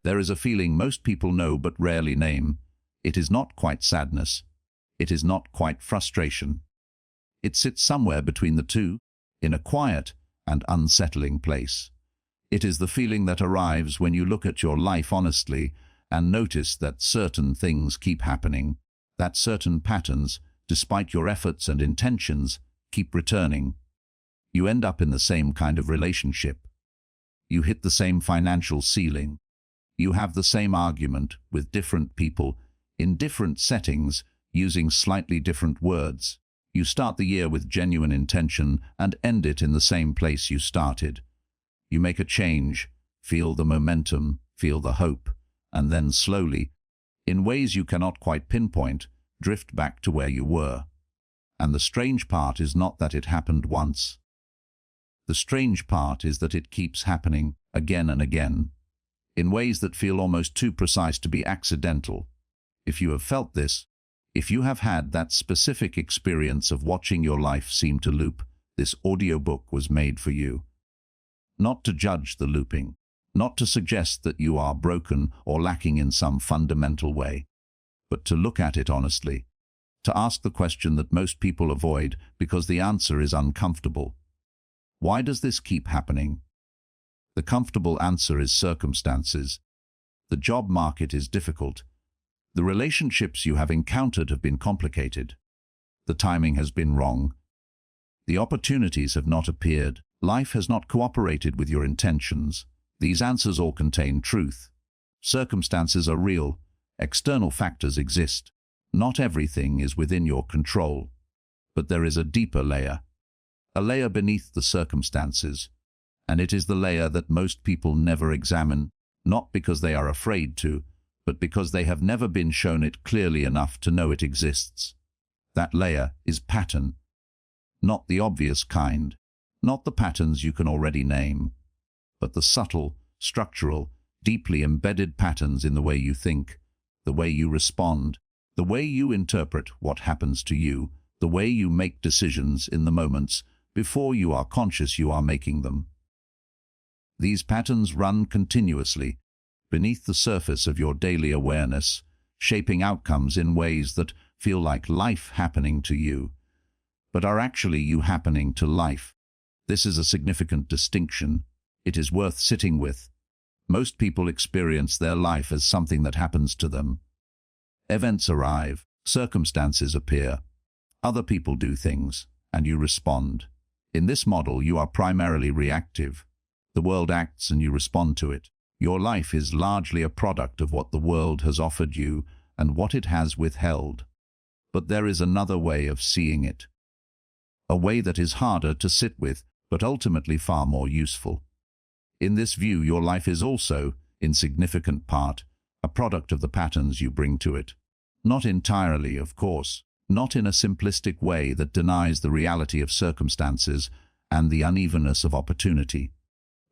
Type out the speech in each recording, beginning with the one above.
There is a feeling most people know but rarely name. It is not quite sadness. It is not quite frustration. It sits somewhere between the two, in a quiet and unsettling place. It is the feeling that arrives when you look at your life honestly and notice that certain things keep happening, that certain patterns, despite your efforts and intentions, keep returning. You end up in the same kind of relationship. You hit the same financial ceiling. You have the same argument with different people, in different settings, using slightly different words. You start the year with genuine intention and end it in the same place you started. You make a change, feel the momentum, feel the hope, and then slowly, in ways you cannot quite pinpoint, drift back to where you were. And the strange part is not that it happened once. The strange part is that it keeps happening again and again, in ways that feel almost too precise to be accidental. If you have felt this, if you have had that specific experience of watching your life seem to loop, this audiobook was made for you. Not to judge the looping, not to suggest that you are broken or lacking in some fundamental way, but to look at it honestly, to ask the question that most people avoid because the answer is uncomfortable. Why does this keep happening? The comfortable answer is circumstances. The job market is difficult. The relationships you have encountered have been complicated. The timing has been wrong. The opportunities have not appeared. Life has not cooperated with your intentions. These answers all contain truth. Circumstances are real. External factors exist. Not everything is within your control. But there is a deeper layer. A layer beneath the circumstances. And it is the layer that most people never examine, not because they are afraid to, but because they have never been shown it clearly enough to know it exists. That layer is pattern. Not the obvious kind, not the patterns you can already name, but the subtle, structural, deeply embedded patterns in the way you think, the way you respond, the way you interpret what happens to you, the way you make decisions in the moments before you are conscious you are making them. These patterns run continuously, beneath the surface of your daily awareness, shaping outcomes in ways that feel like life happening to you, but are actually you happening to life. This is a significant distinction. It is worth sitting with. Most people experience their life as something that happens to them. Events arrive, circumstances appear, other people do things, and you respond. In this model, you are primarily reactive. The world acts and you respond to it. Your life is largely a product of what the world has offered you and what it has withheld. But there is another way of seeing it. A way that is harder to sit with, but ultimately far more useful. In this view, your life is also, in significant part, a product of the patterns you bring to it. Not entirely, of course, not in a simplistic way that denies the reality of circumstances and the unevenness of opportunity,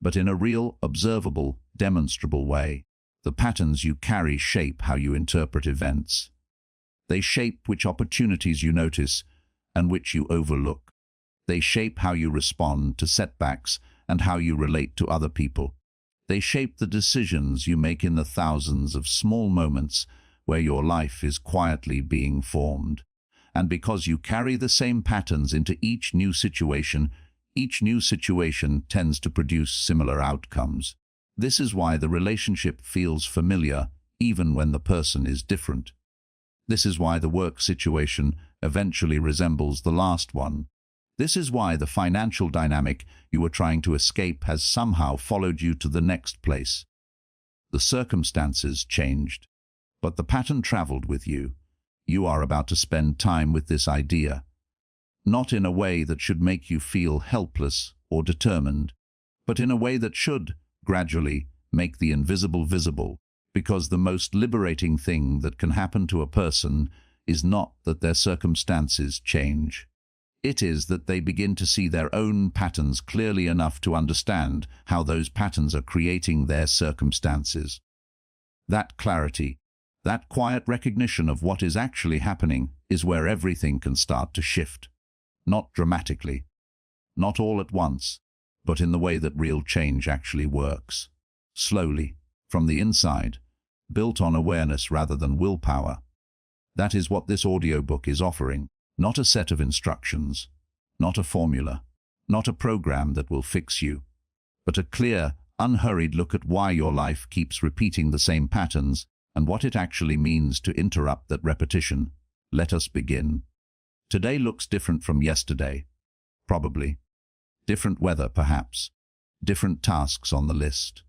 but in a real, observable, demonstrable way. The patterns you carry shape how you interpret events. They shape which opportunities you notice and which you overlook. They shape how you respond to setbacks and how you relate to other people. They shape the decisions you make in the thousands of small moments where your life is quietly being formed. And because you carry the same patterns into each new situation tends to produce similar outcomes. This is why the relationship feels familiar even when the person is different. This is why the work situation eventually resembles the last one. This is why the financial dynamic you were trying to escape has somehow followed you to the next place. The circumstances changed, but the pattern traveled with you. You are about to spend time with this idea, not in a way that should make you feel helpless or determined, but in a way that should, gradually, make the invisible visible, because the most liberating thing that can happen to a person is not that their circumstances change. It is that they begin to see their own patterns clearly enough to understand how those patterns are creating their circumstances. That clarity, that quiet recognition of what is actually happening, is where everything can start to shift. Not dramatically, not all at once, but in the way that real change actually works. Slowly, from the inside, built on awareness rather than willpower. That is what this audiobook is offering, not a set of instructions, not a formula, not a program that will fix you, but a clear, unhurried look at why your life keeps repeating the same patterns and what it actually means to interrupt that repetition. Let us begin. Today looks different from yesterday, probably. Different weather, perhaps. Different tasks on the list.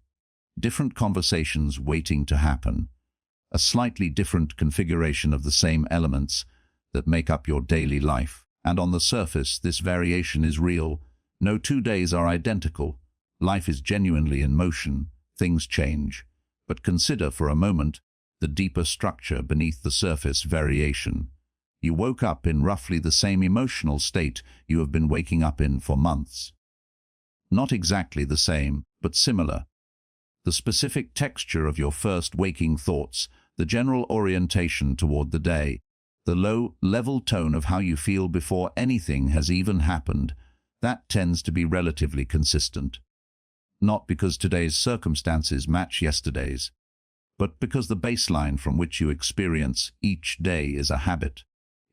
Different conversations waiting to happen. A slightly different configuration of the same elements that make up your daily life. And on the surface, this variation is real. No 2 days are identical. Life is genuinely in motion. Things change. But consider for a moment the deeper structure beneath the surface variation. You woke up in roughly the same emotional state you have been waking up in for months. Not exactly the same, but similar. The specific texture of your first waking thoughts, the general orientation toward the day, the low-level tone of how you feel before anything has even happened, that tends to be relatively consistent. Not because today's circumstances match yesterday's, but because the baseline from which you experience each day is a habit.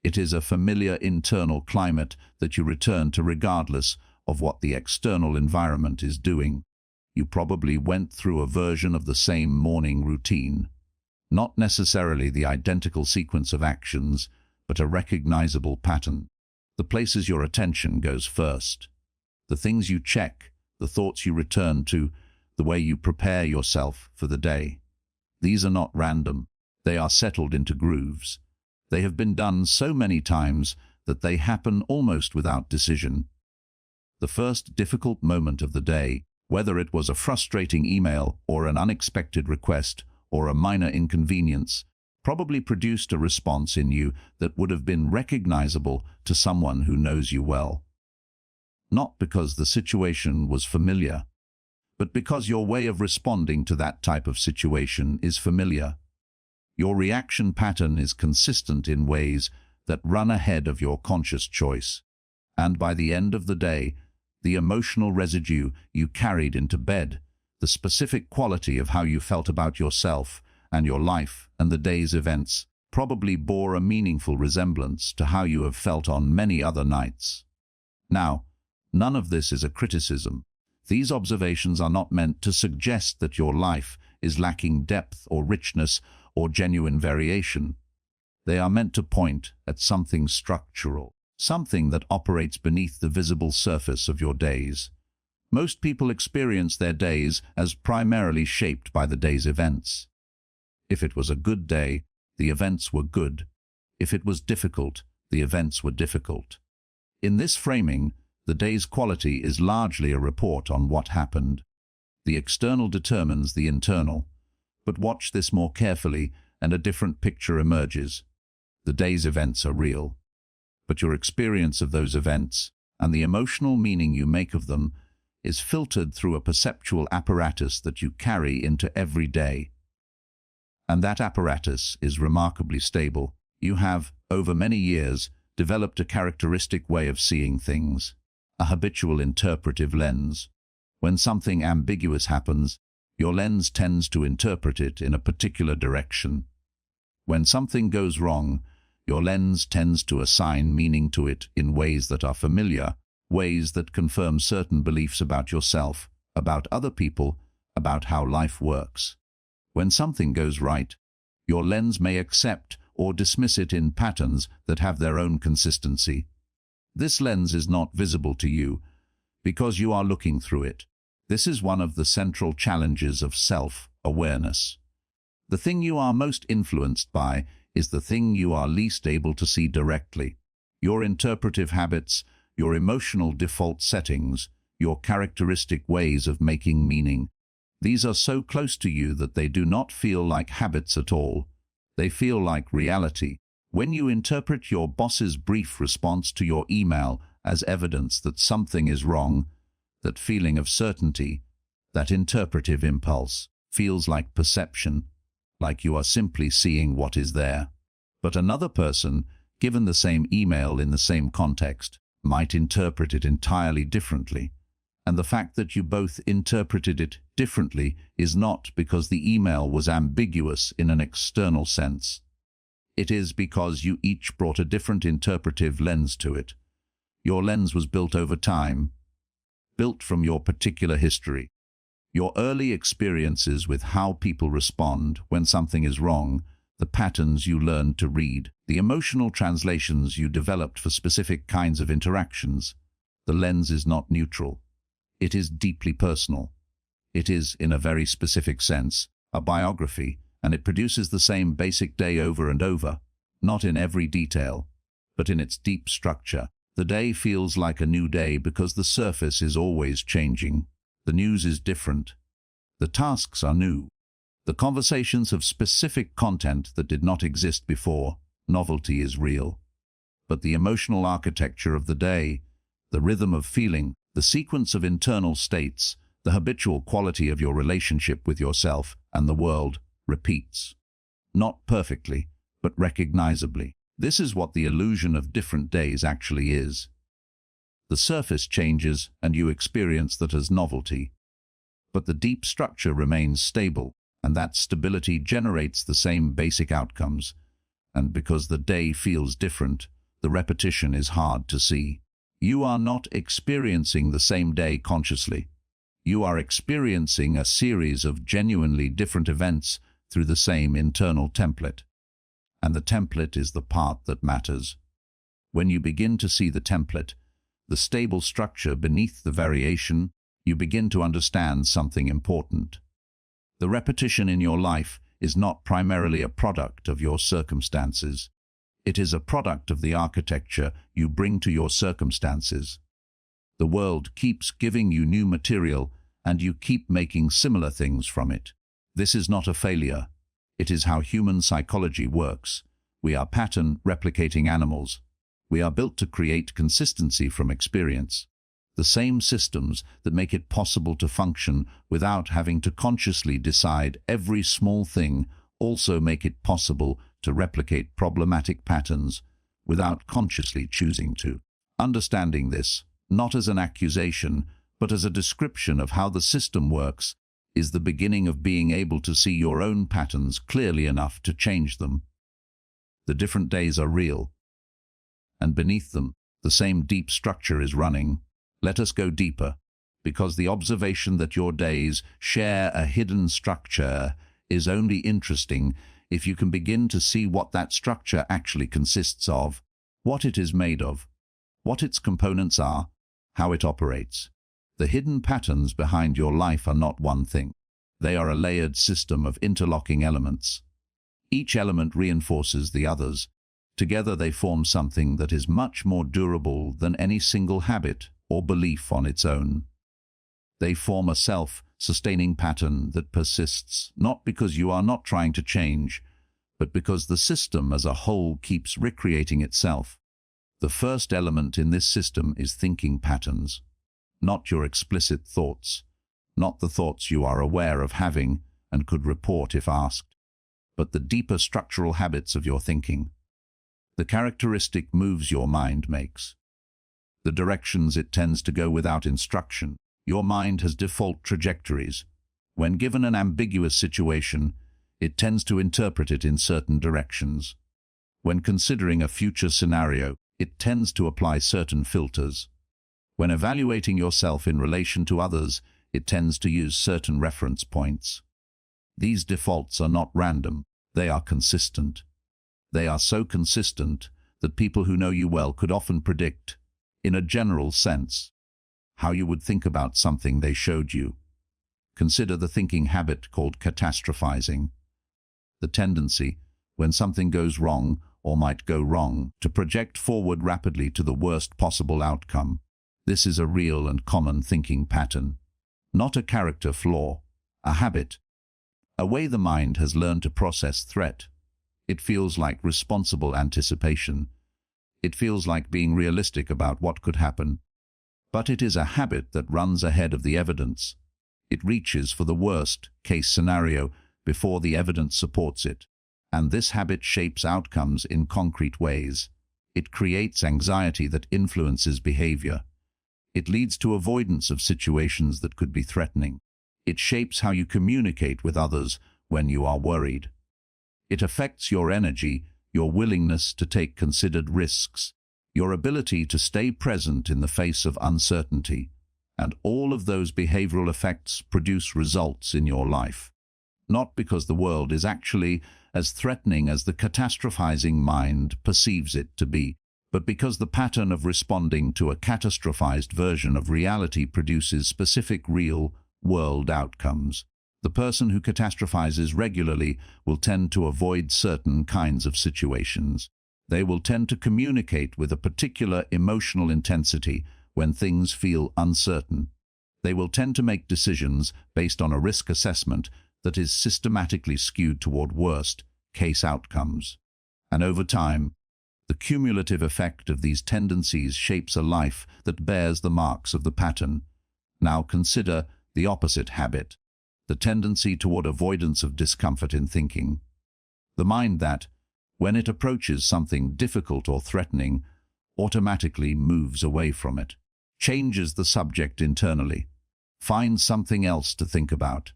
It is a familiar internal climate that you return to regardless of what the external environment is doing. You probably went through a version of the same morning routine. Not necessarily the identical sequence of actions, but a recognizable pattern. The places your attention goes first. The things you check, the thoughts you return to, the way you prepare yourself for the day. These are not random. They are settled into grooves. They have been done so many times that they happen almost without decision. The first difficult moment of the day, whether it was a frustrating email or an unexpected request or a minor inconvenience, probably produced a response in you that would have been recognizable to someone who knows you well. Not because the situation was familiar, but because your way of responding to that type of situation is familiar. Your reaction pattern is consistent in ways that run ahead of your conscious choice. And by the end of the day, the emotional residue you carried into bed, the specific quality of how you felt about yourself and your life and the day's events, probably bore a meaningful resemblance to how you have felt on many other nights. Now, none of this is a criticism. These observations are not meant to suggest that your life is lacking depth or richness or genuine variation. They are meant to point at something structural, something that operates beneath the visible surface of your days. Most people experience their days as primarily shaped by the day's events. If it was a good day, the events were good. If it was difficult, the events were difficult. In this framing, the day's quality is largely a report on what happened. The external determines the internal. But watch this more carefully, and a different picture emerges. The day's events are real, but your experience of those events and the emotional meaning you make of them is filtered through a perceptual apparatus that you carry into every day. And that apparatus is remarkably stable. You have, over many years, developed a characteristic way of seeing things, a habitual interpretive lens. When something ambiguous happens, your lens tends to interpret it in a particular direction. When something goes wrong, your lens tends to assign meaning to it in ways that are familiar, ways that confirm certain beliefs about yourself, about other people, about how life works. When something goes right, your lens may accept or dismiss it in patterns that have their own consistency. This lens is not visible to you because you are looking through it. This is one of the central challenges of self-awareness. The thing you are most influenced by is the thing you are least able to see directly. Your interpretive habits, your emotional default settings, your characteristic ways of making meaning. These are so close to you that they do not feel like habits at all. They feel like reality. When you interpret your boss's brief response to your email as evidence that something is wrong, that feeling of certainty, that interpretive impulse, feels like perception, like you are simply seeing what is there. But another person, given the same email in the same context, might interpret it entirely differently. And the fact that you both interpreted it differently is not because the email was ambiguous in an external sense. It is because you each brought a different interpretive lens to it. Your lens was built over time, built from your particular history. Your early experiences with how people respond when something is wrong, the patterns you learned to read, the emotional translations you developed for specific kinds of interactions. The lens is not neutral. It is deeply personal. It is, in a very specific sense, a biography, and it produces the same basic day over and over, not in every detail, but in its deep structure. The day feels like a new day because the surface is always changing. The news is different. The tasks are new. The conversations have specific content that did not exist before. Novelty is real. But the emotional architecture of the day, the rhythm of feeling, the sequence of internal states, the habitual quality of your relationship with yourself and the world repeats. Not perfectly, but recognizably. This is what the illusion of different days actually is. The surface changes and you experience that as novelty. But the deep structure remains stable, and that stability generates the same basic outcomes. And because the day feels different, the repetition is hard to see. You are not experiencing the same day consciously. You are experiencing a series of genuinely different events through the same internal template. And the template is the part that matters. When you begin to see the template, the stable structure beneath the variation, you begin to understand something important. The repetition in your life is not primarily a product of your circumstances. It is a product of the architecture you bring to your circumstances. The world keeps giving you new material, and you keep making similar things from it. This is not a failure. It is how human psychology works. We are pattern-replicating animals. We are built to create consistency from experience. The same systems that make it possible to function without having to consciously decide every small thing also make it possible to replicate problematic patterns without consciously choosing to. Understanding this, not as an accusation, but as a description of how the system works, is the beginning of being able to see your own patterns clearly enough to change them. The different days are real, and beneath them, the same deep structure is running. Let us go deeper, because the observation that your days share a hidden structure is only interesting if you can begin to see what that structure actually consists of, what it is made of, what its components are, how it operates. The hidden patterns behind your life are not one thing. They are a layered system of interlocking elements. Each element reinforces the others. Together they form something that is much more durable than any single habit or belief on its own. They form a self-sustaining pattern that persists, not because you are not trying to change, but because the system as a whole keeps recreating itself. The first element in this system is thinking patterns. Not your explicit thoughts, not the thoughts you are aware of having and could report if asked, but the deeper structural habits of your thinking. The characteristic moves your mind makes. The directions it tends to go without instruction. Your mind has default trajectories. When given an ambiguous situation, it tends to interpret it in certain directions. When considering a future scenario, it tends to apply certain filters. When evaluating yourself in relation to others, it tends to use certain reference points. These defaults are not random, they are consistent. They are so consistent that people who know you well could often predict, in a general sense, how you would think about something they showed you. Consider the thinking habit called catastrophizing. The tendency, when something goes wrong or might go wrong, to project forward rapidly to the worst possible outcome. This is a real and common thinking pattern, not a character flaw, a habit, a way the mind has learned to process threat. It feels like responsible anticipation. It feels like being realistic about what could happen. But it is a habit that runs ahead of the evidence. It reaches for the worst-case scenario before the evidence supports it. And this habit shapes outcomes in concrete ways. It creates anxiety that influences behavior. It leads to avoidance of situations that could be threatening. It shapes how you communicate with others when you are worried. It affects your energy, your willingness to take considered risks, your ability to stay present in the face of uncertainty, and all of those behavioral effects produce results in your life. Not because the world is actually as threatening as the catastrophizing mind perceives it to be, but because the pattern of responding to a catastrophized version of reality produces specific real-world outcomes. The person who catastrophizes regularly will tend to avoid certain kinds of situations. They will tend to communicate with a particular emotional intensity when things feel uncertain. They will tend to make decisions based on a risk assessment that is systematically skewed toward worst-case outcomes. And over time, the cumulative effect of these tendencies shapes a life that bears the marks of the pattern. Now consider the opposite habit, the tendency toward avoidance of discomfort in thinking. The mind that, when it approaches something difficult or threatening, automatically moves away from it, changes the subject internally, finds something else to think about.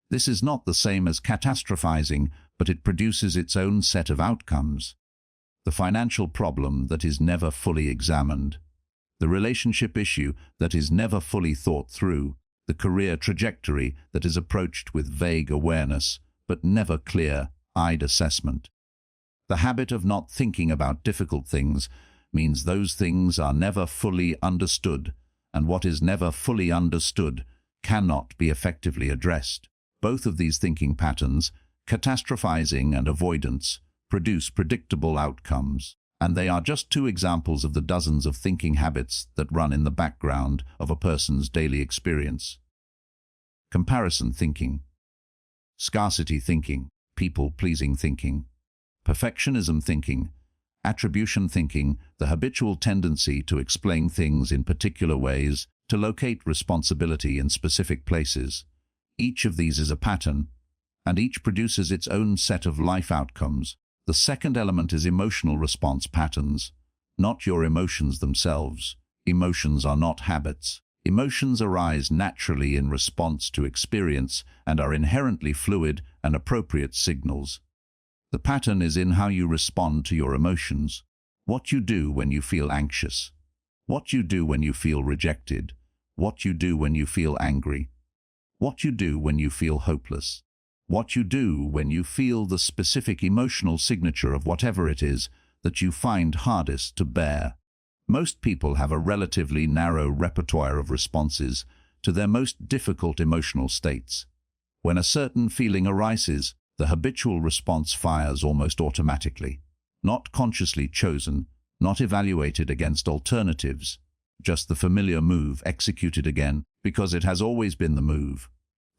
This is not the same as catastrophizing, but it produces its own set of outcomes. The financial problem that is never fully examined, the relationship issue that is never fully thought through, the career trajectory that is approached with vague awareness, but never clear-eyed assessment. The habit of not thinking about difficult things means those things are never fully understood, and what is never fully understood cannot be effectively addressed. Both of these thinking patterns, catastrophizing and avoidance, produce predictable outcomes, and they are just two examples of the dozens of thinking habits that run in the background of a person's daily experience. Comparison thinking, scarcity thinking, people-pleasing thinking, perfectionism thinking, attribution thinking, the habitual tendency to explain things in particular ways, to locate responsibility in specific places. Each of these is a pattern, and each produces its own set of life outcomes. The second element is emotional response patterns, not your emotions themselves. Emotions are not habits. Emotions arise naturally in response to experience and are inherently fluid and appropriate signals. The pattern is in how you respond to your emotions, what you do when you feel anxious, what you do when you feel rejected, what you do when you feel angry, what you do when you feel hopeless, what you do when you feel the specific emotional signature of whatever it is that you find hardest to bear. Most people have a relatively narrow repertoire of responses to their most difficult emotional states. When a certain feeling arises, the habitual response fires almost automatically, not consciously chosen, not evaluated against alternatives, just the familiar move executed again because it has always been the move.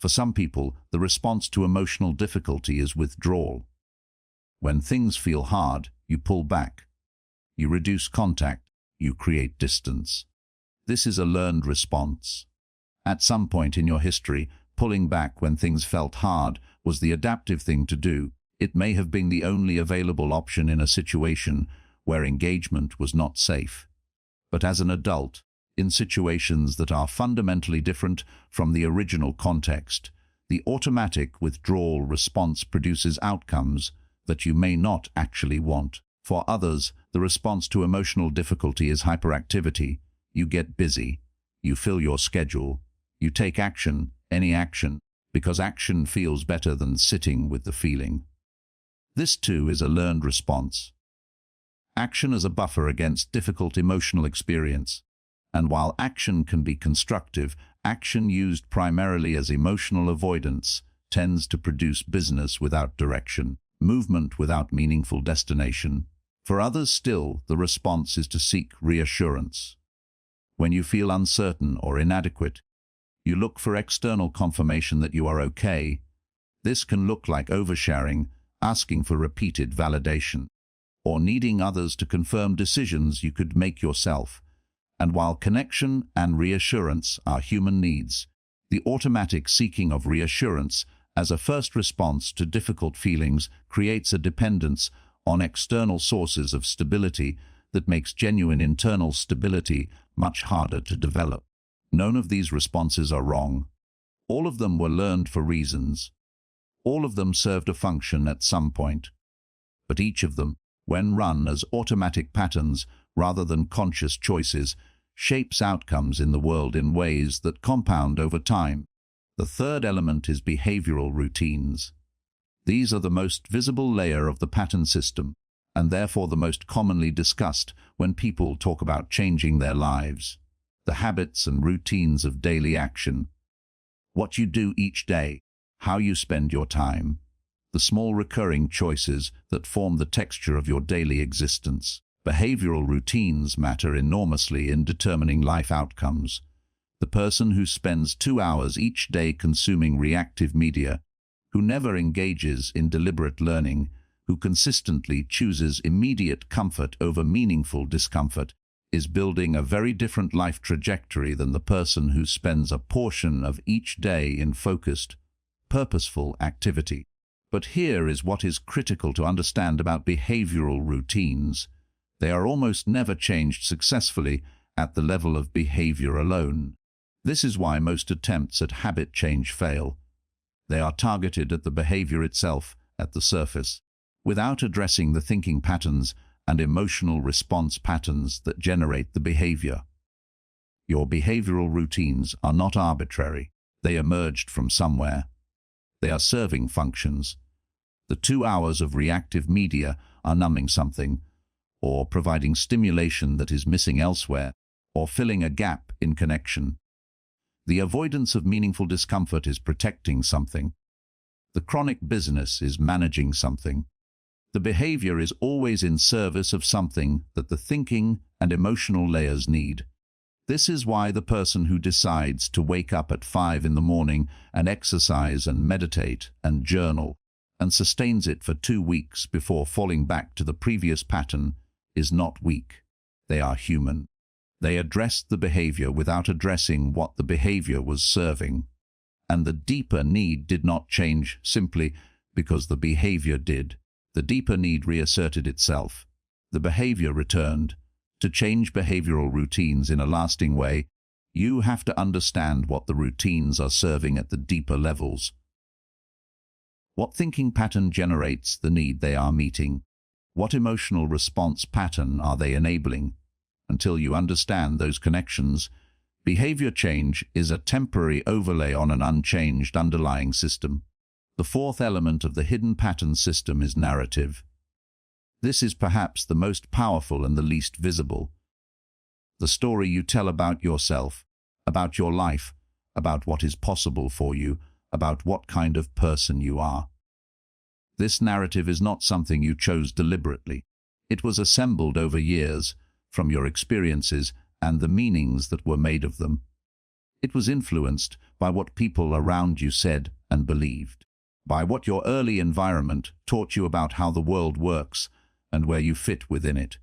For some people, the response to emotional difficulty is withdrawal. When things feel hard, you pull back. You reduce contact. You create distance. This is a learned response. At some point in your history, pulling back when things felt hard was the adaptive thing to do. It may have been the only available option in a situation where engagement was not safe. But as an adult, in situations that are fundamentally different from the original context, the automatic withdrawal response produces outcomes that you may not actually want. For others, the response to emotional difficulty is hyperactivity. You get busy. You fill your schedule. You take action, any action, because action feels better than sitting with the feeling. This too is a learned response. Action as a buffer against difficult emotional experience. And while action can be constructive, action used primarily as emotional avoidance tends to produce business without direction, movement without meaningful destination. For others still, the response is to seek reassurance. When you feel uncertain or inadequate, you look for external confirmation that you are okay. This can look like oversharing, asking for repeated validation, or needing others to confirm decisions you could make yourself. And while connection and reassurance are human needs, the automatic seeking of reassurance as a first response to difficult feelings creates a dependence on external sources of stability that makes genuine internal stability much harder to develop. None of these responses are wrong. All of them were learned for reasons. All of them served a function at some point. But each of them, when run as automatic patterns rather than conscious choices, shapes outcomes in the world in ways that compound over time. The third element is behavioral routines. These are the most visible layer of the pattern system, and therefore the most commonly discussed when people talk about changing their lives. The habits and routines of daily action. What you do each day, how you spend your time. The small recurring choices that form the texture of your daily existence. Behavioral routines matter enormously in determining life outcomes. The person who spends 2 hours each day consuming reactive media, who never engages in deliberate learning, who consistently chooses immediate comfort over meaningful discomfort, is building a very different life trajectory than the person who spends a portion of each day in focused, purposeful activity. But here is what is critical to understand about behavioral routines. They are almost never changed successfully at the level of behavior alone. This is why most attempts at habit change fail. They are targeted at the behavior itself, at the surface, without addressing the thinking patterns and emotional response patterns that generate the behavior. Your behavioral routines are not arbitrary. They emerged from somewhere. They are serving functions. The 2 hours of reactive media are numbing something, or providing stimulation that is missing elsewhere, or filling a gap in connection. The avoidance of meaningful discomfort is protecting something. The chronic business is managing something. The behavior is always in service of something that the thinking and emotional layers need. This is why the person who decides to wake up at 5 in the morning and exercise and meditate and journal and sustains it for 2 weeks before falling back to the previous pattern is not weak. They are human. They addressed the behavior without addressing what the behavior was serving. And the deeper need did not change simply because the behavior did. The deeper need reasserted itself. The behavior returned. To change behavioral routines in a lasting way, you have to understand what the routines are serving at the deeper levels. What thinking pattern generates the need they are meeting? What emotional response pattern are they enabling? Until you understand those connections, behavior change is a temporary overlay on an unchanged underlying system. The fourth element of the hidden pattern system is narrative. This is perhaps the most powerful and the least visible. The story you tell about yourself, about your life, about what is possible for you, about what kind of person you are. This narrative is not something you chose deliberately. It was assembled over years, from your experiences and the meanings that were made of them. It was influenced by what people around you said and believed, by what your early environment taught you about how the world works and where you fit within it.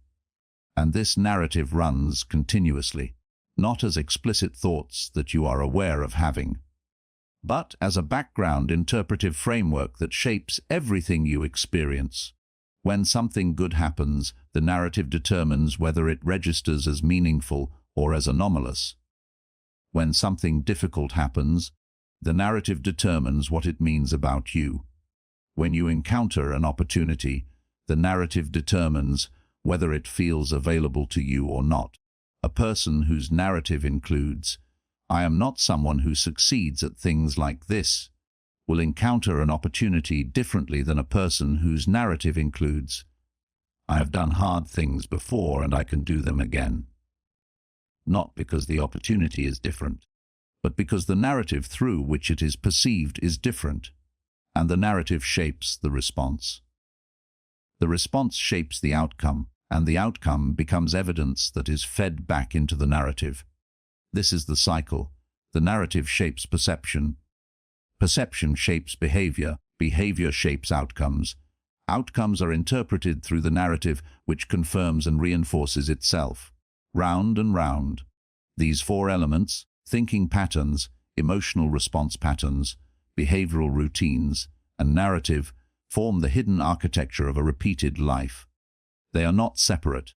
And this narrative runs continuously, not as explicit thoughts that you are aware of having, but as a background interpretive framework that shapes everything you experience. When something good happens, the narrative determines whether it registers as meaningful or as anomalous. When something difficult happens, the narrative determines what it means about you. When you encounter an opportunity, the narrative determines whether it feels available to you or not. A person whose narrative includes, "I am not someone who succeeds at things like this," will encounter an opportunity differently than a person whose narrative includes, "I have done hard things before and I can do them again." Not because the opportunity is different, but because the narrative through which it is perceived is different, and the narrative shapes the response. The response shapes the outcome, and the outcome becomes evidence that is fed back into the narrative. This is the cycle. The narrative shapes perception. Perception shapes behavior. Behavior shapes outcomes. Outcomes are interpreted through the narrative, which confirms and reinforces itself. Round and round. These four elements, thinking patterns, emotional response patterns, behavioral routines, and narrative, form the hidden architecture of a repeated life. They are not separate.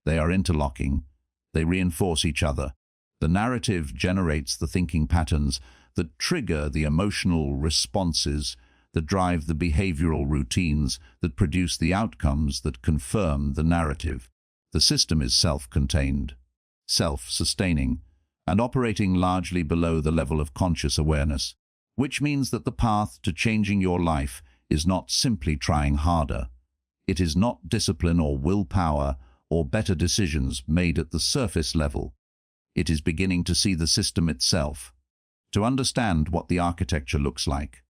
They are interlocking. They reinforce each other. The narrative generates the thinking patterns that trigger the emotional responses, that drive the behavioral routines, that produce the outcomes that confirm the narrative. The system is self-contained, self-sustaining, and operating largely below the level of conscious awareness, which means that the path to changing your life is not simply trying harder. It is not discipline or willpower or better decisions made at the surface level. It is beginning to see the system itself, to understand what the architecture looks like,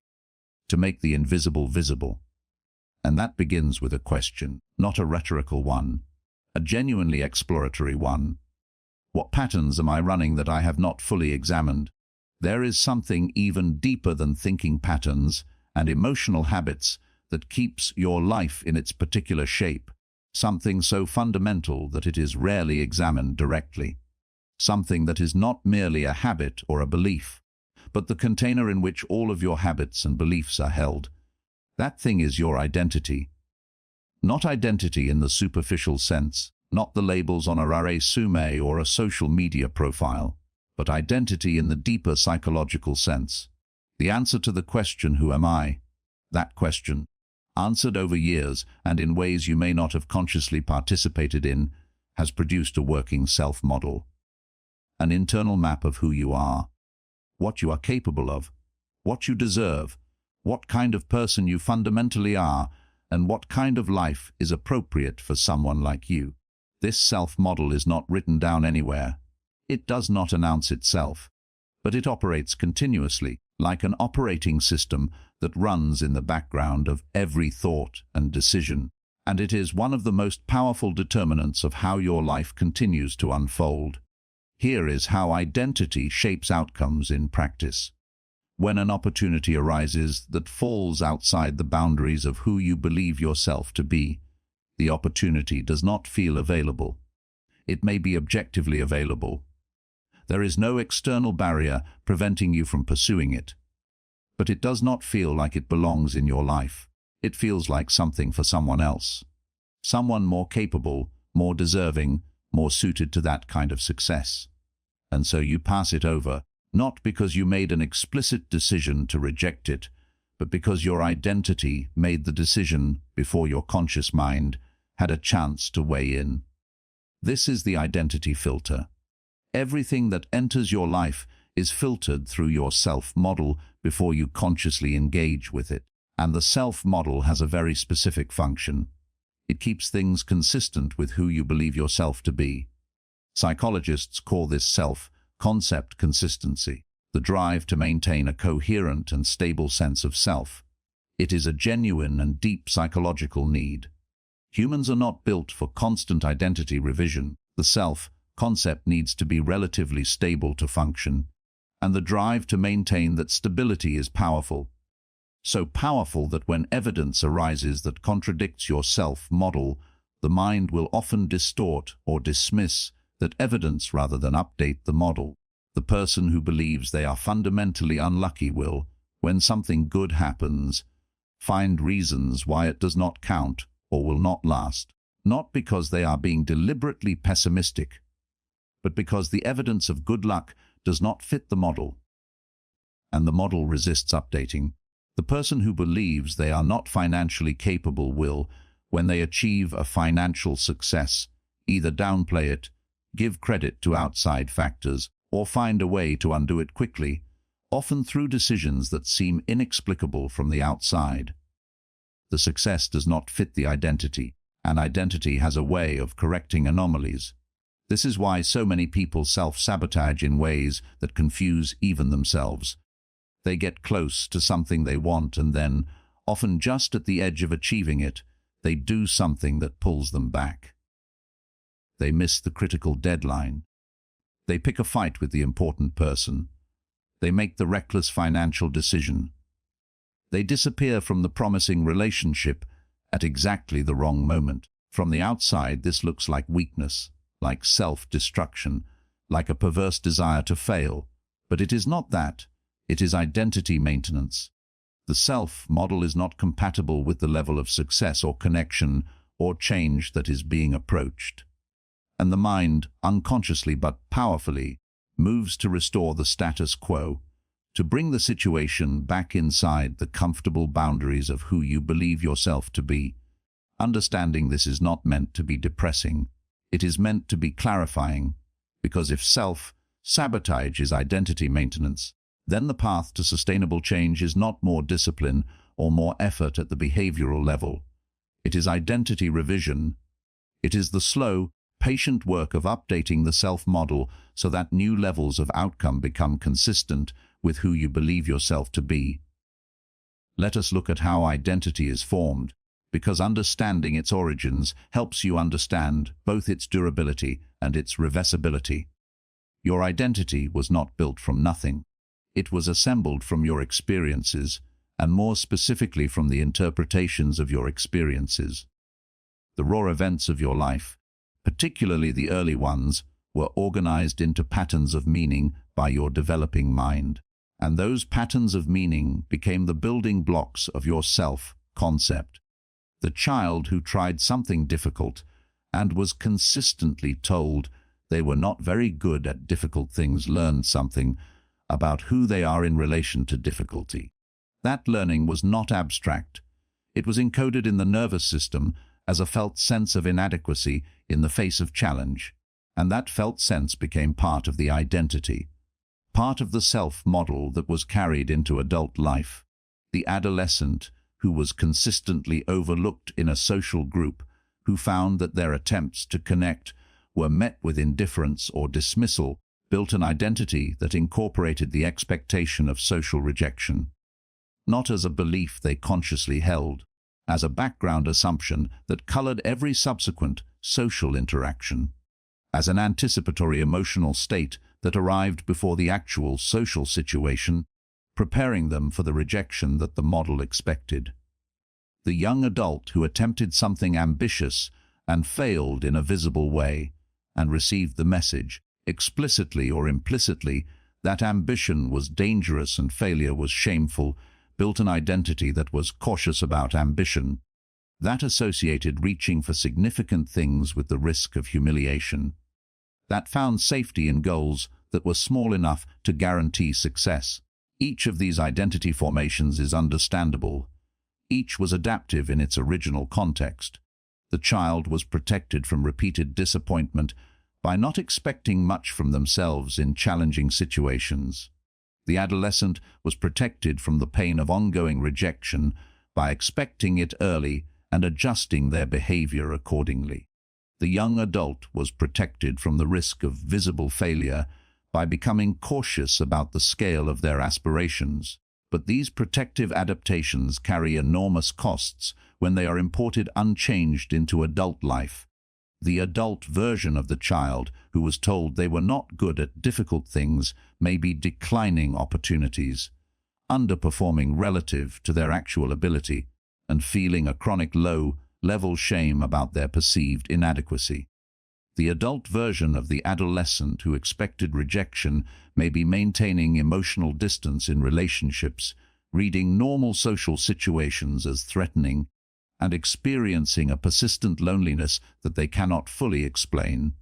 to make the invisible visible. And that begins with a question, not a rhetorical one, a genuinely exploratory one. What patterns am I running that I have not fully examined? There is something even deeper than thinking patterns and emotional habits that keeps your life in its particular shape, something so fundamental that it is rarely examined directly, something that is not merely a habit or a belief, but the container in which all of your habits and beliefs are held. That thing is your identity. Not identity in the superficial sense, not the labels on a resume or a social media profile, but identity in the deeper psychological sense. The answer to the question, who am I? That question, answered over years and in ways you may not have consciously participated in, has produced a working self-model. An internal map of who you are, what you are capable of, what you deserve, what kind of person you fundamentally are, and what kind of life is appropriate for someone like you. This self-model is not written down anywhere. It does not announce itself, but it operates continuously, like an operating system that runs in the background of every thought and decision. And it is one of the most powerful determinants of how your life continues to unfold. Here is how identity shapes outcomes in practice. When an opportunity arises that falls outside the boundaries of who you believe yourself to be, the opportunity does not feel available. It may be objectively available. There is no external barrier preventing you from pursuing it. But it does not feel like it belongs in your life. It feels like something for someone else. Someone more capable, more deserving, more suited to that kind of success. And so you pass it over, not because you made an explicit decision to reject it, but because your identity made the decision before your conscious mind had a chance to weigh in. This is the identity filter. Everything that enters your life is filtered through your self-model before you consciously engage with it. And the self-model has a very specific function. It keeps things consistent with who you believe yourself to be. Psychologists call this self-concept consistency, the drive to maintain a coherent and stable sense of self. It is a genuine and deep psychological need. Humans are not built for constant identity revision. The self-concept needs to be relatively stable to function, and the drive to maintain that stability is powerful. So powerful that when evidence arises that contradicts your self-model, the mind will often distort or dismiss that evidence rather than update the model. The person who believes they are fundamentally unlucky will, when something good happens, find reasons why it does not count or will not last, not because they are being deliberately pessimistic, but because the evidence of good luck does not fit the model, and the model resists updating. The person who believes they are not financially capable will, when they achieve a financial success, either downplay it, give credit to outside factors, or find a way to undo it quickly, often through decisions that seem inexplicable from the outside. The success does not fit the identity, and identity has a way of correcting anomalies. This is why so many people self-sabotage in ways that confuse even themselves. They get close to something they want and then, often just at the edge of achieving it, they do something that pulls them back. They miss the critical deadline. They pick a fight with the important person. They make the reckless financial decision. They disappear from the promising relationship at exactly the wrong moment. From the outside, this looks like weakness, like self-destruction, like a perverse desire to fail. But it is not that. It is identity maintenance. The self-model is not compatible with the level of success or connection or change that is being approached. and the mind, unconsciously but powerfully, moves to restore the status quo, to bring the situation back inside the comfortable boundaries of who you believe yourself to be. Understanding this is not meant to be depressing. It is meant to be clarifying, because if self-sabotage is identity maintenance, then the path to sustainable change is not more discipline or more effort at the behavioral level. It is identity revision. It is the slow, patient work of updating the self-model so that new levels of outcome become consistent with who you believe yourself to be. Let us look at how identity is formed, because understanding its origins helps you understand both its durability and its reversibility. Your identity was not built from nothing. It was assembled from your experiences, and more specifically from the interpretations of your experiences. The raw events of your life, particularly the early ones, were organized into patterns of meaning by your developing mind, and those patterns of meaning became the building blocks of your self-concept. The child who tried something difficult and was consistently told they were not very good at difficult things learned something about who they are in relation to difficulty. That learning was not abstract. It was encoded in the nervous system as a felt sense of inadequacy in the face of challenge, and that felt sense became part of the identity, part of the self-model that was carried into adult life. The adolescent who was consistently overlooked in a social group, who found that their attempts to connect were met with indifference or dismissal, built an identity that incorporated the expectation of social rejection, not as a belief they consciously held, as a background assumption that colored every subsequent social interaction, as an anticipatory emotional state that arrived before the actual social situation, preparing them for the rejection that the model expected. The young adult who attempted something ambitious and failed in a visible way, and received the message, explicitly or implicitly, that ambition was dangerous and failure was shameful, built an identity that was cautious about ambition, that associated reaching for significant things with the risk of humiliation, that found safety in goals that were small enough to guarantee success. Each of these identity formations is understandable. Each was adaptive in its original context. The child was protected from repeated disappointment by not expecting much from themselves in challenging situations. The adolescent was protected from the pain of ongoing rejection by expecting it early and adjusting their behavior accordingly. The young adult was protected from the risk of visible failure by becoming cautious about the scale of their aspirations. But these protective adaptations carry enormous costs when they are imported unchanged into adult life. The adult version of the child who was told they were not good at difficult things may be declining opportunities, underperforming relative to their actual ability, and feeling a chronic low-level shame about their perceived inadequacy. The adult version of the adolescent who expected rejection may be maintaining emotional distance in relationships, reading normal social situations as threatening, and experiencing a persistent loneliness that they cannot fully explain.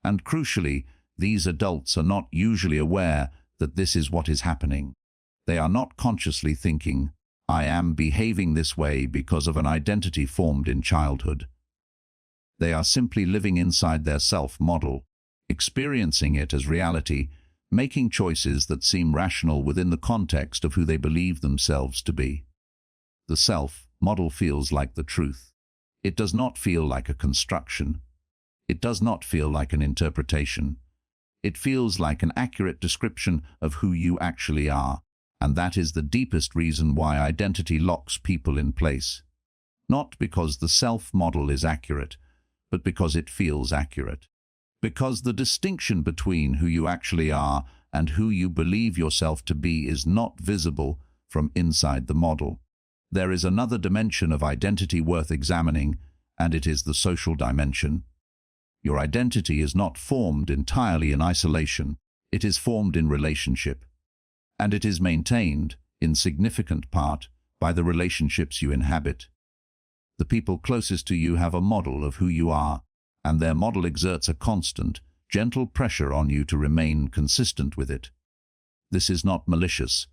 And crucially, these adults are not usually aware that this is what is happening. They are not consciously thinking, "I am behaving this way because of an identity formed in childhood." They are simply living inside their self-model, experiencing it as reality, making choices that seem rational within the context of who they believe themselves to be. The self-model feels like the truth. It does not feel like a construction. It does not feel like an interpretation. It feels like an accurate description of who you actually are, and that is the deepest reason why identity locks people in place. Not because the self-model is accurate, but because it feels accurate. Because the distinction between who you actually are and who you believe yourself to be is not visible from inside the model. There is another dimension of identity worth examining, and it is the social dimension. Your identity is not formed entirely in isolation. It is formed in relationship, and it is maintained, in significant part, by the relationships you inhabit. The people closest to you have a model of who you are, and their model exerts a constant, gentle pressure on you to remain consistent with it. This is not malicious.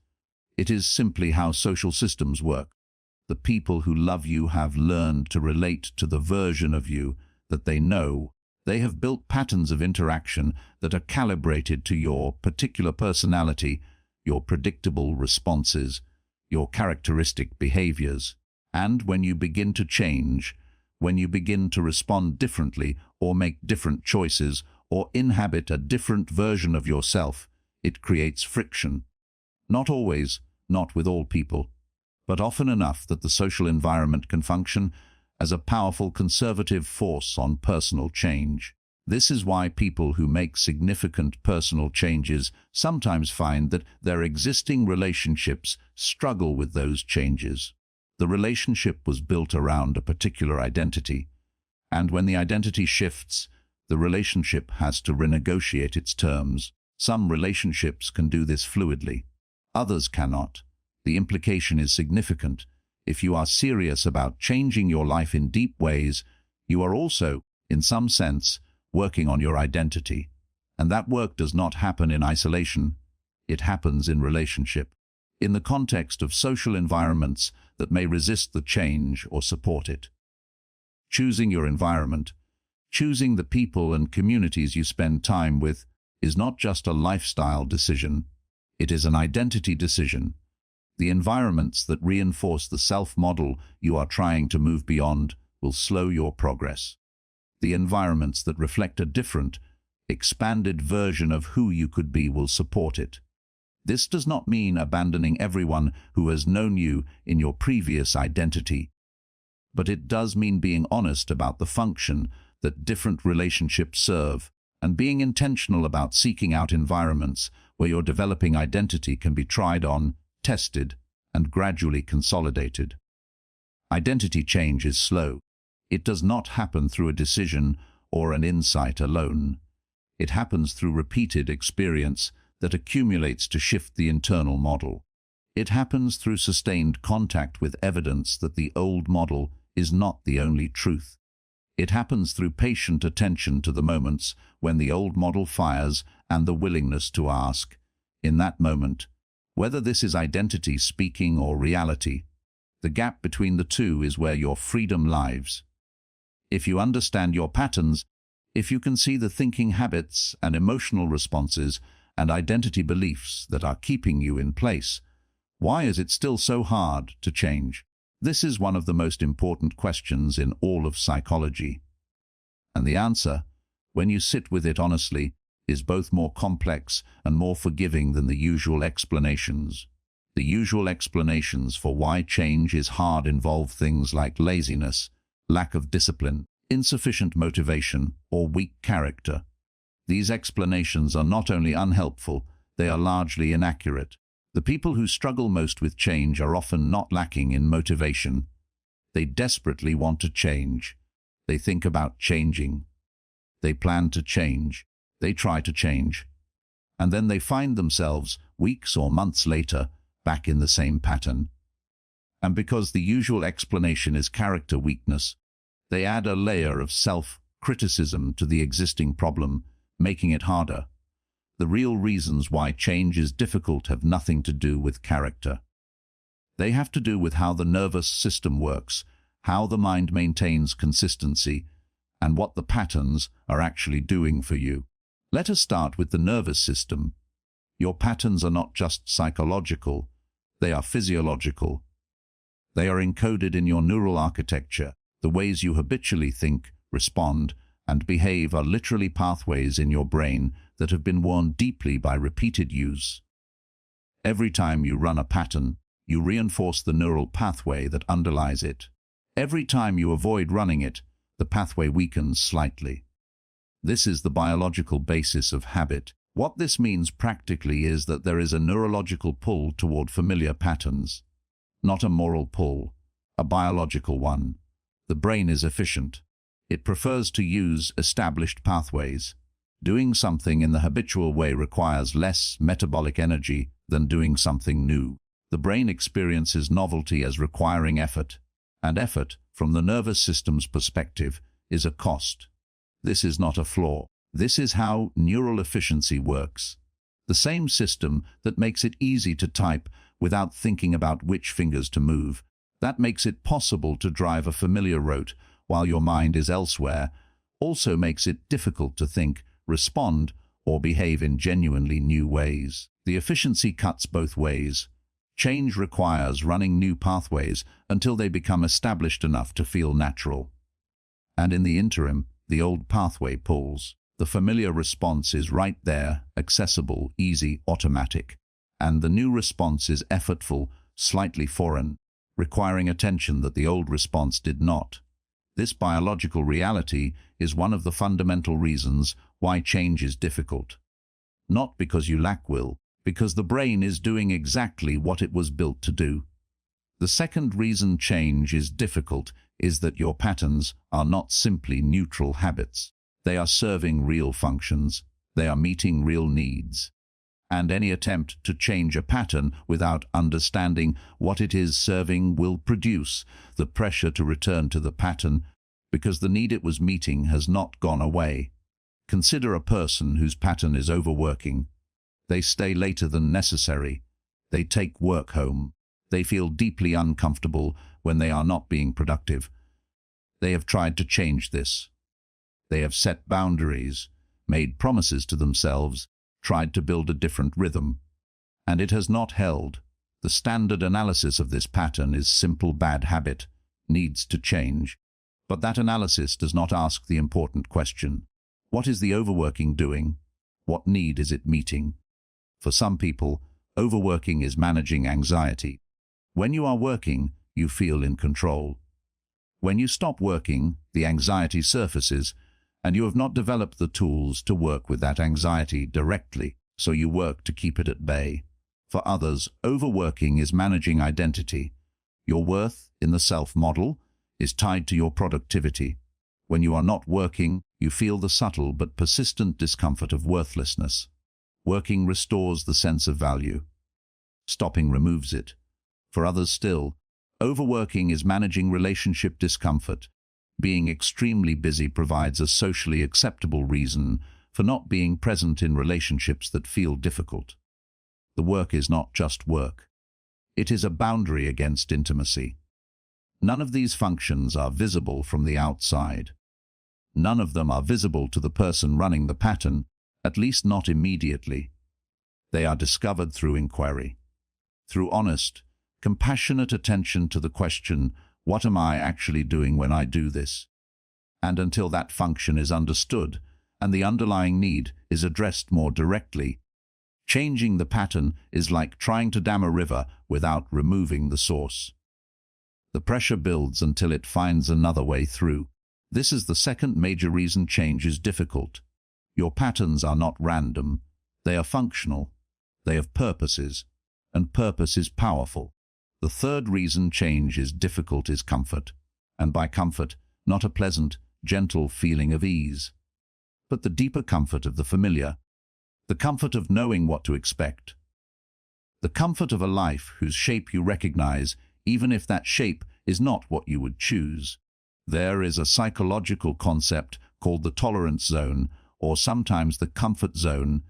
It is simply how social systems work. The people who love you have learned to relate to the version of you that they know. They have built patterns of interaction that are calibrated to your particular personality, your predictable responses, your characteristic behaviors. And when you begin to change, when you begin to respond differently or make different choices or inhabit a different version of yourself, it creates friction. Not always, not with all people, but often enough that the social environment can function as a powerful conservative force on personal change. This is why people who make significant personal changes sometimes find that their existing relationships struggle with those changes. The relationship was built around a particular identity, and when the identity shifts, the relationship has to renegotiate its terms. Some relationships can do this fluidly. Others cannot. The implication is significant. If you are serious about changing your life in deep ways, you are also, in some sense, working on your identity. And that work does not happen in isolation. It happens in relationship, in the context of social environments that may resist the change or support it. Choosing your environment, choosing the people and communities you spend time with, is not just a lifestyle decision. It is an identity decision. The environments that reinforce the self-model you are trying to move beyond will slow your progress. The environments that reflect a different, expanded version of who you could be will support it. This does not mean abandoning everyone who has known you in your previous identity, but it does mean being honest about the function that different relationships serve and being intentional about seeking out environments where your developing identity can be tried on, tested, and gradually consolidated. Identity change is slow. It does not happen through a decision or an insight alone. It happens through repeated experience that accumulates to shift the internal model. It happens through sustained contact with evidence that the old model is not the only truth. It happens through patient attention to the moments when the old model fires and the willingness to ask, in that moment, whether this is identity speaking or reality. The gap between the two is where your freedom lies. If you understand your patterns, if you can see the thinking habits and emotional responses and identity beliefs that are keeping you in place, why is it still so hard to change? This is one of the most important questions in all of psychology. And the answer, when you sit with it honestly, is both more complex and more forgiving than the usual explanations. The usual explanations for why change is hard involve things like laziness, lack of discipline, insufficient motivation, or weak character. These explanations are not only unhelpful, they are largely inaccurate. The people who struggle most with change are often not lacking in motivation. They desperately want to change. They think about changing. They plan to change. They try to change. And then they find themselves, weeks or months later, back in the same pattern. And because the usual explanation is character weakness, they add a layer of self-criticism to the existing problem, making it harder. The real reasons why change is difficult have nothing to do with character. They have to do with how the nervous system works, how the mind maintains consistency, and what the patterns are actually doing for you. Let us start with the nervous system. Your patterns are not just psychological, they are physiological. They are encoded in your neural architecture. The ways you habitually think, respond, and behave are literally pathways in your brain that have been worn deeply by repeated use. Every time you run a pattern, you reinforce the neural pathway that underlies it. Every time you avoid running it, the pathway weakens slightly. This is the biological basis of habit. What this means practically is that there is a neurological pull toward familiar patterns. Not a moral pull, a biological one. The brain is efficient. It prefers to use established pathways. Doing something in the habitual way requires less metabolic energy than doing something new. The brain experiences novelty as requiring effort, and effort, from the nervous system's perspective, is a cost. This is not a flaw. This is how neural efficiency works. The same system that makes it easy to type without thinking about which fingers to move, that makes it possible to drive a familiar route while your mind is elsewhere, also makes it difficult to think, respond, or behave in genuinely new ways. The efficiency cuts both ways. Change requires running new pathways until they become established enough to feel natural. And in the interim, the old pathway pulls. The familiar response is right there, accessible, easy, automatic. And the new response is effortful, slightly foreign, requiring attention that the old response did not. This biological reality is one of the fundamental reasons why change is difficult. Not because you lack will, because the brain is doing exactly what it was built to do. The second reason change is difficult is that your patterns are not simply neutral habits. They are serving real functions. They are meeting real needs. And any attempt to change a pattern without understanding what it is serving will produce the pressure to return to the pattern because the need it was meeting has not gone away. Consider a person whose pattern is overworking. They stay later than necessary. They take work home. They feel deeply uncomfortable when they are not being productive. They have tried to change this. They have set boundaries, made promises to themselves, tried to build a different rhythm. And it has not held. The standard analysis of this pattern is simple bad habit, needs to change. But that analysis does not ask the important question. What is the overworking doing? What need is it meeting? For some people, overworking is managing anxiety. When you are working, you feel in control. When you stop working, the anxiety surfaces, and you have not developed the tools to work with that anxiety directly, so you work to keep it at bay. For others, overworking is managing identity. Your worth in the self model is tied to your productivity. When you are not working, you feel the subtle but persistent discomfort of worthlessness. Working restores the sense of value. Stopping removes it. For others still, overworking is managing relationship discomfort. Being extremely busy provides a socially acceptable reason for not being present in relationships that feel difficult. The work is not just work. It is a boundary against intimacy. None of these functions are visible from the outside. None of them are visible to the person running the pattern, at least not immediately. They are discovered through inquiry, through honest, compassionate attention to the question, what am I actually doing when I do this? And until that function is understood and the underlying need is addressed more directly, changing the pattern is like trying to dam a river without removing the source. The pressure builds until it finds another way through. This is the second major reason change is difficult. Your patterns are not random. They are functional. They have purposes, and purpose is powerful. The third reason change is difficult is comfort, and by comfort, not a pleasant, gentle feeling of ease, but the deeper comfort of the familiar, the comfort of knowing what to expect, the comfort of a life whose shape you recognize, even if that shape is not what you would choose. There is a psychological concept called the tolerance zone, or sometimes the comfort zone,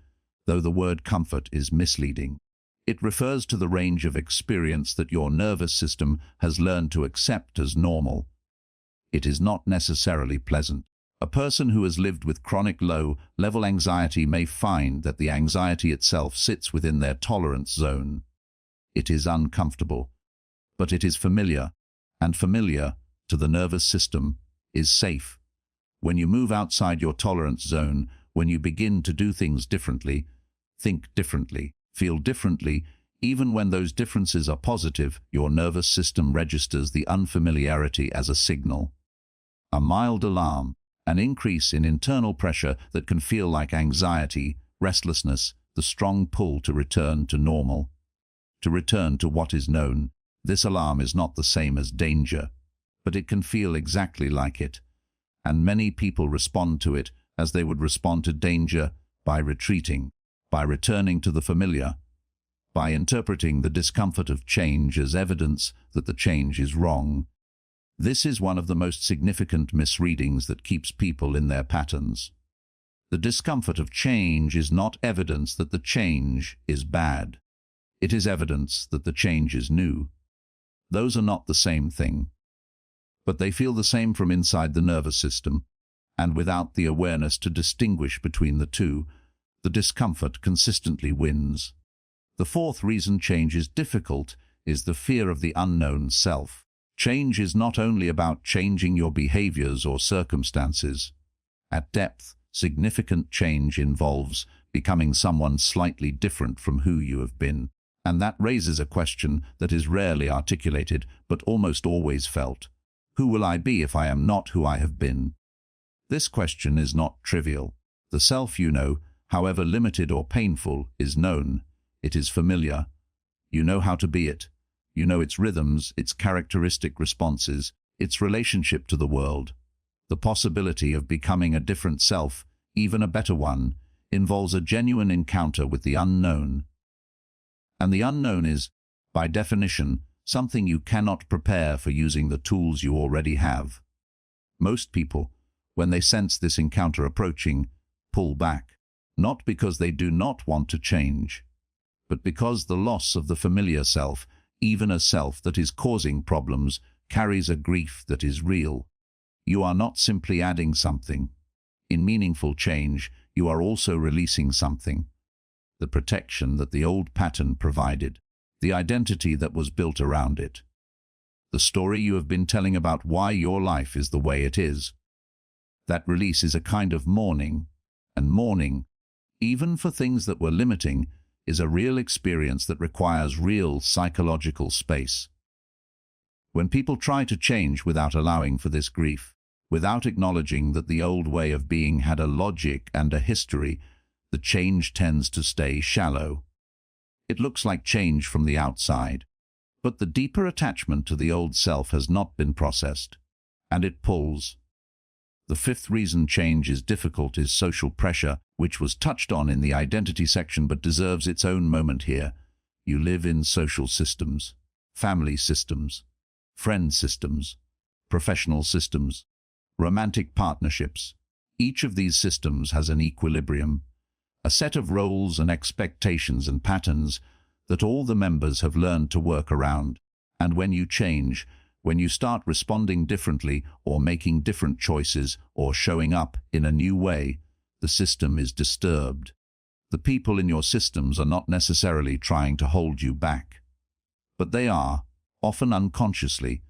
though the word comfort is misleading. It refers to the range of experience that your nervous system has learned to accept as normal. It is not necessarily pleasant. A person who has lived with chronic low-level anxiety may find that the anxiety itself sits within their tolerance zone. It is uncomfortable, but it is familiar, and familiar, to the nervous system, is safe. When you move outside your tolerance zone, when you begin to do things differently, think differently, feel differently, even when those differences are positive, your nervous system registers the unfamiliarity as a signal. A mild alarm, an increase in internal pressure that can feel like anxiety, restlessness, the strong pull to return to normal, to return to what is known. This alarm is not the same as danger, but it can feel exactly like it, and many people respond to it as they would respond to danger, by retreating, by returning to the familiar, by interpreting the discomfort of change as evidence that the change is wrong. This is one of the most significant misreadings that keeps people in their patterns. The discomfort of change is not evidence that the change is bad. It is evidence that the change is new. Those are not the same thing. But they feel the same from inside the nervous system, and without the awareness to distinguish between the two, the discomfort consistently wins. The fourth reason change is difficult is the fear of the unknown self. Change is not only about changing your behaviors or circumstances. At depth, significant change involves becoming someone slightly different from who you have been. And that raises a question that is rarely articulated, but almost always felt. Who will I be if I am not who I have been? This question is not trivial. The self you know, however limited or painful, is known. It is familiar. You know how to be it. You know its rhythms, its characteristic responses, its relationship to the world. The possibility of becoming a different self, even a better one, involves a genuine encounter with the unknown. And the unknown is, by definition, something you cannot prepare for using the tools you already have. Most people, when they sense this encounter approaching, pull back, not because they do not want to change, but because the loss of the familiar self, even a self that is causing problems, carries a grief that is real. You are not simply adding something. In meaningful change, you are also releasing something. The protection that the old pattern provided, the identity that was built around it, the story you have been telling about why your life is the way it is. That release is a kind of mourning, and mourning, even for things that were limiting, is a real experience that requires real psychological space. When people try to change without allowing for this grief, without acknowledging that the old way of being had a logic and a history, the change tends to stay shallow. It looks like change from the outside, but the deeper attachment to the old self has not been processed, and it pulls. The fifth reason change is difficult is social pressure, which was touched on in the identity section but deserves its own moment here. You live in social systems, family systems, friend systems, professional systems, romantic partnerships. Each of these systems has an equilibrium, a set of roles and expectations and patterns that all the members have learned to work around. And when you change, when you start responding differently or making different choices or showing up in a new way, the system is disturbed. The people in your systems are not necessarily trying to hold you back, but they are, often unconsciously,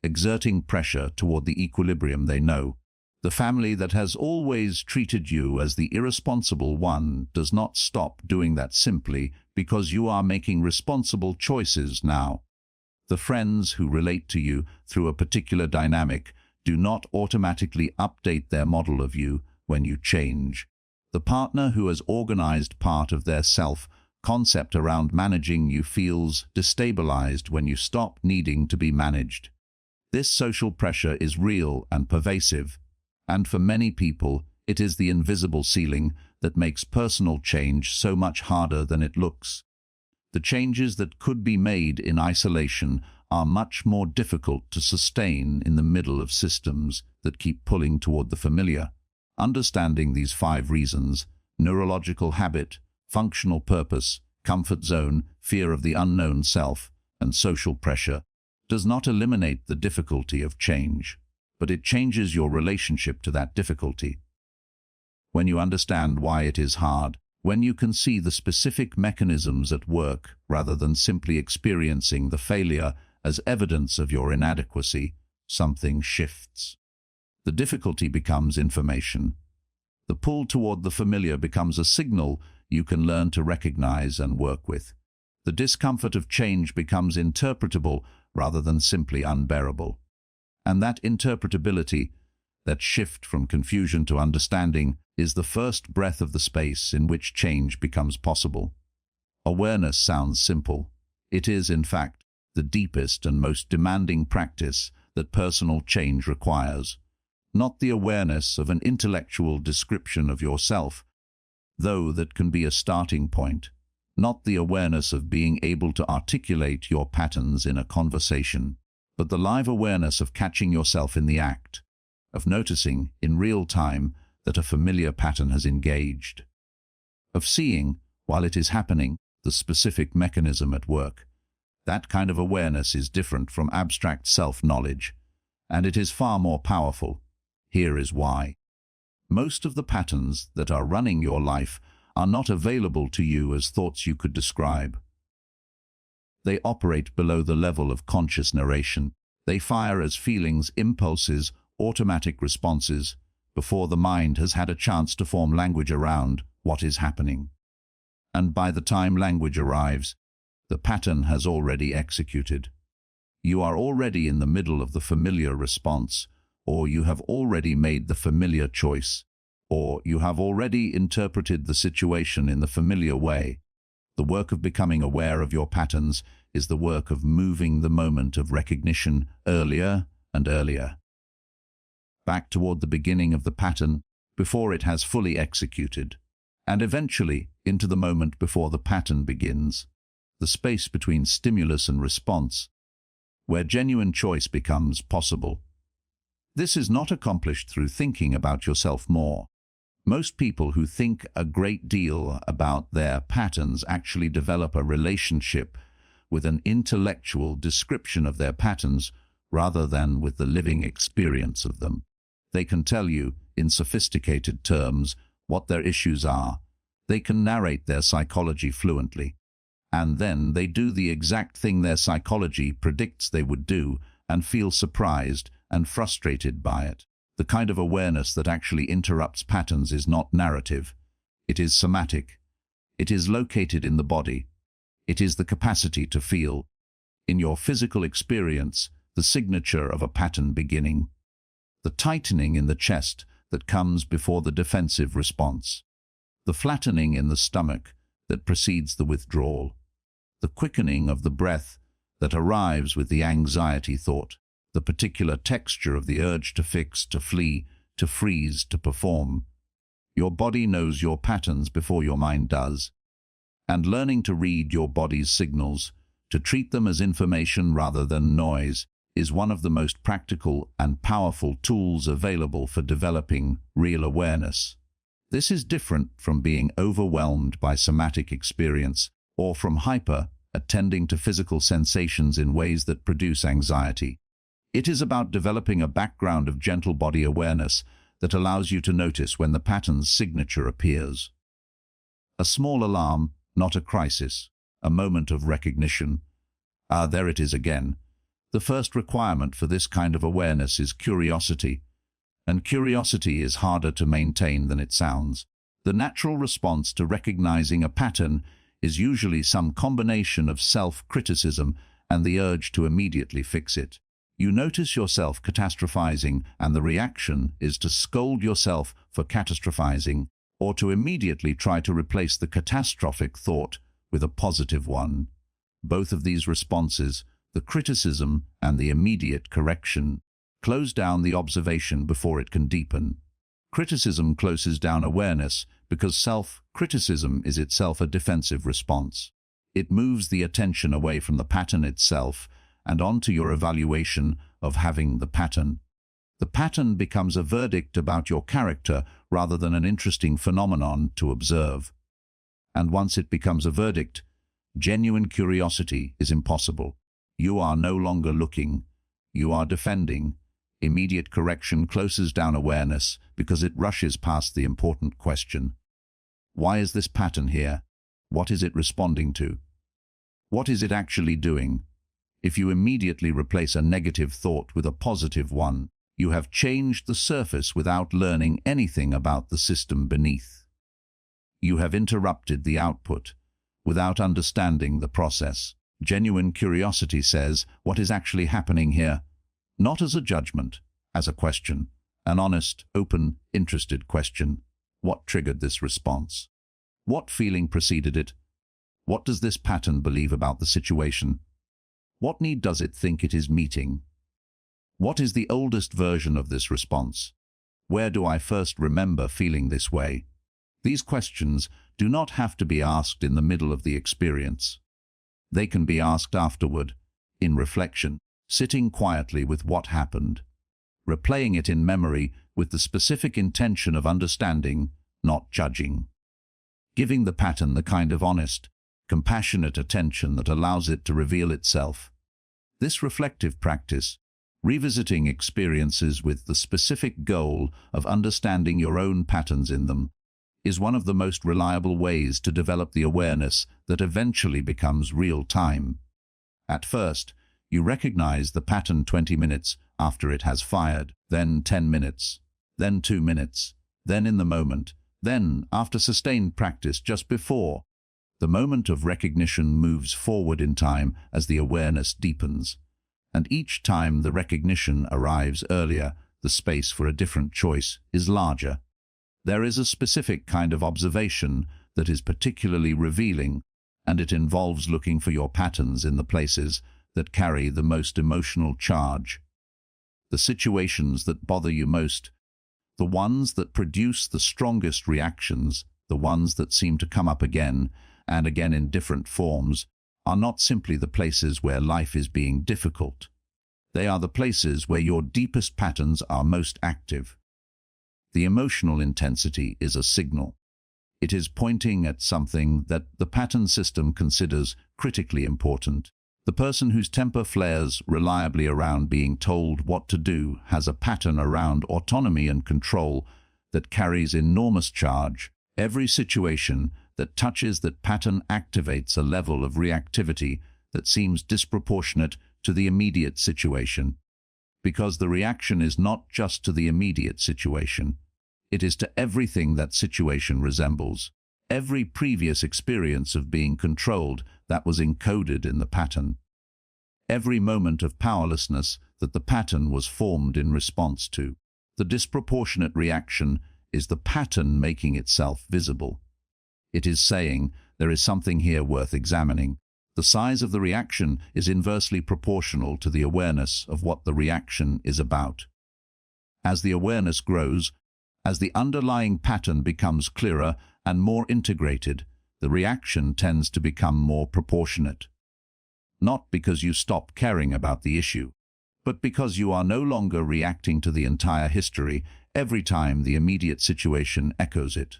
exerting pressure toward the equilibrium they know. The family that has always treated you as the irresponsible one does not stop doing that simply because you are making responsible choices now. The friends who relate to you through a particular dynamic do not automatically update their model of you when you change. The partner who has organized part of their self-concept around managing you feels destabilized when you stop needing to be managed. This social pressure is real and pervasive, and for many people, it is the invisible ceiling that makes personal change so much harder than it looks. The changes that could be made in isolation are much more difficult to sustain in the middle of systems that keep pulling toward the familiar. Understanding these 5 reasons, neurological habit, functional purpose, comfort zone, fear of the unknown self, and social pressure, does not eliminate the difficulty of change, but it changes your relationship to that difficulty. When you understand why it is hard, when you can see the specific mechanisms at work rather than simply experiencing the failure as evidence of your inadequacy, something shifts. The difficulty becomes information. The pull toward the familiar becomes a signal you can learn to recognize and work with. The discomfort of change becomes interpretable rather than simply unbearable. And that interpretability, that shift from confusion to understanding, is the first breath of the space in which change becomes possible. Awareness sounds simple. It is, in fact, the deepest and most demanding practice that personal change requires. Not the awareness of an intellectual description of yourself, though that can be a starting point. Not the awareness of being able to articulate your patterns in a conversation, but the live awareness of catching yourself in the act, of noticing in real time that a familiar pattern has engaged, of seeing, while it is happening, the specific mechanism at work. That kind of awareness is different from abstract self-knowledge, and it is far more powerful. Here is why. Most of the patterns that are running your life are not available to you as thoughts you could describe. They operate below the level of conscious narration. They fire as feelings, impulses, automatic responses, before the mind has had a chance to form language around what is happening. And by the time language arrives, the pattern has already executed. You are already in the middle of the familiar response, or you have already made the familiar choice, or you have already interpreted the situation in the familiar way. The work of becoming aware of your patterns is the work of moving the moment of recognition earlier and earlier, back toward the beginning of the pattern before it has fully executed, and eventually into the moment before the pattern begins, the space between stimulus and response, where genuine choice becomes possible. This is not accomplished through thinking about yourself more. Most people who think a great deal about their patterns actually develop a relationship with an intellectual description of their patterns rather than with the living experience of them. They can tell you, in sophisticated terms, what their issues are. They can narrate their psychology fluently. And then they do the exact thing their psychology predicts they would do and feel surprised and frustrated by it. The kind of awareness that actually interrupts patterns is not narrative. It is somatic. It is located in the body. It is the capacity to feel, in your physical experience, the signature of a pattern beginning. The tightening in the chest that comes before the defensive response. The flattening in the stomach that precedes the withdrawal. The quickening of the breath that arrives with the anxiety thought. The particular texture of the urge to fix, to flee, to freeze, to perform. Your body knows your patterns before your mind does. And learning to read your body's signals, to treat them as information rather than noise, is one of the most practical and powerful tools available for developing real awareness. This is different from being overwhelmed by somatic experience or from hyper-attending to physical sensations in ways that produce anxiety. It is about developing a background of gentle body awareness that allows you to notice when the pattern's signature appears. A small alarm, not a crisis, a moment of recognition. There it is again. The first requirement for this kind of awareness is curiosity, and curiosity is harder to maintain than it sounds. The natural response to recognizing a pattern is usually some combination of self-criticism and the urge to immediately fix it. You notice yourself catastrophizing, and the reaction is to scold yourself for catastrophizing or to immediately try to replace the catastrophic thought with a positive one. Both of these responses, the criticism and the immediate correction, close down the observation before it can deepen. Criticism closes down awareness because self-criticism is itself a defensive response. It moves the attention away from the pattern itself and onto your evaluation of having the pattern. The pattern becomes a verdict about your character rather than an interesting phenomenon to observe. And once it becomes a verdict, genuine curiosity is impossible. You are no longer looking, you are defending. Immediate correction closes down awareness because it rushes past the important question. Why is this pattern here? What is it responding to? What is it actually doing? If you immediately replace a negative thought with a positive one, you have changed the surface without learning anything about the system beneath. You have interrupted the output without understanding the process. Genuine curiosity says, what is actually happening here? Not as a judgment, as a question, an honest, open, interested question. What triggered this response? What feeling preceded it? What does this pattern believe about the situation? What need does it think it is meeting? What is the oldest version of this response? Where do I first remember feeling this way? These questions do not have to be asked in the middle of the experience. They can be asked afterward, in reflection. sitting quietly with what happened, replaying it in memory with the specific intention of understanding, not judging. Giving the pattern the kind of honest, compassionate attention that allows it to reveal itself. This reflective practice, revisiting experiences with the specific goal of understanding your own patterns in them, is one of the most reliable ways to develop the awareness that eventually becomes real time. At first, you recognize the pattern 20 minutes after it has fired, then 10 minutes, then 2 minutes, then in the moment, then, after sustained practice just before. The moment of recognition moves forward in time as the awareness deepens, and each time the recognition arrives earlier, the space for a different choice is larger. There is a specific kind of observation that is particularly revealing, and it involves looking for your patterns in the places that carry the most emotional charge. The situations that bother you most, the ones that produce the strongest reactions, the ones that seem to come up again and again in different forms, are not simply the places where life is being difficult. They are the places where your deepest patterns are most active. The emotional intensity is a signal. It is pointing at something that the pattern system considers critically important. The person whose temper flares reliably around being told what to do has a pattern around autonomy and control that carries enormous charge. Every situation that touches that pattern activates a level of reactivity that seems disproportionate to the immediate situation. Because the reaction is not just to the immediate situation. It is to everything that situation resembles. Every previous experience of being controlled that was encoded in the pattern. Every moment of powerlessness that the pattern was formed in response to. The disproportionate reaction is the pattern making itself visible. It is saying, there is something here worth examining. The size of the reaction is inversely proportional to the awareness of what the reaction is about. As the awareness grows, as the underlying pattern becomes clearer and more integrated, the reaction tends to become more proportionate. Not because you stop caring about the issue, but because you are no longer reacting to the entire history every time the immediate situation echoes it.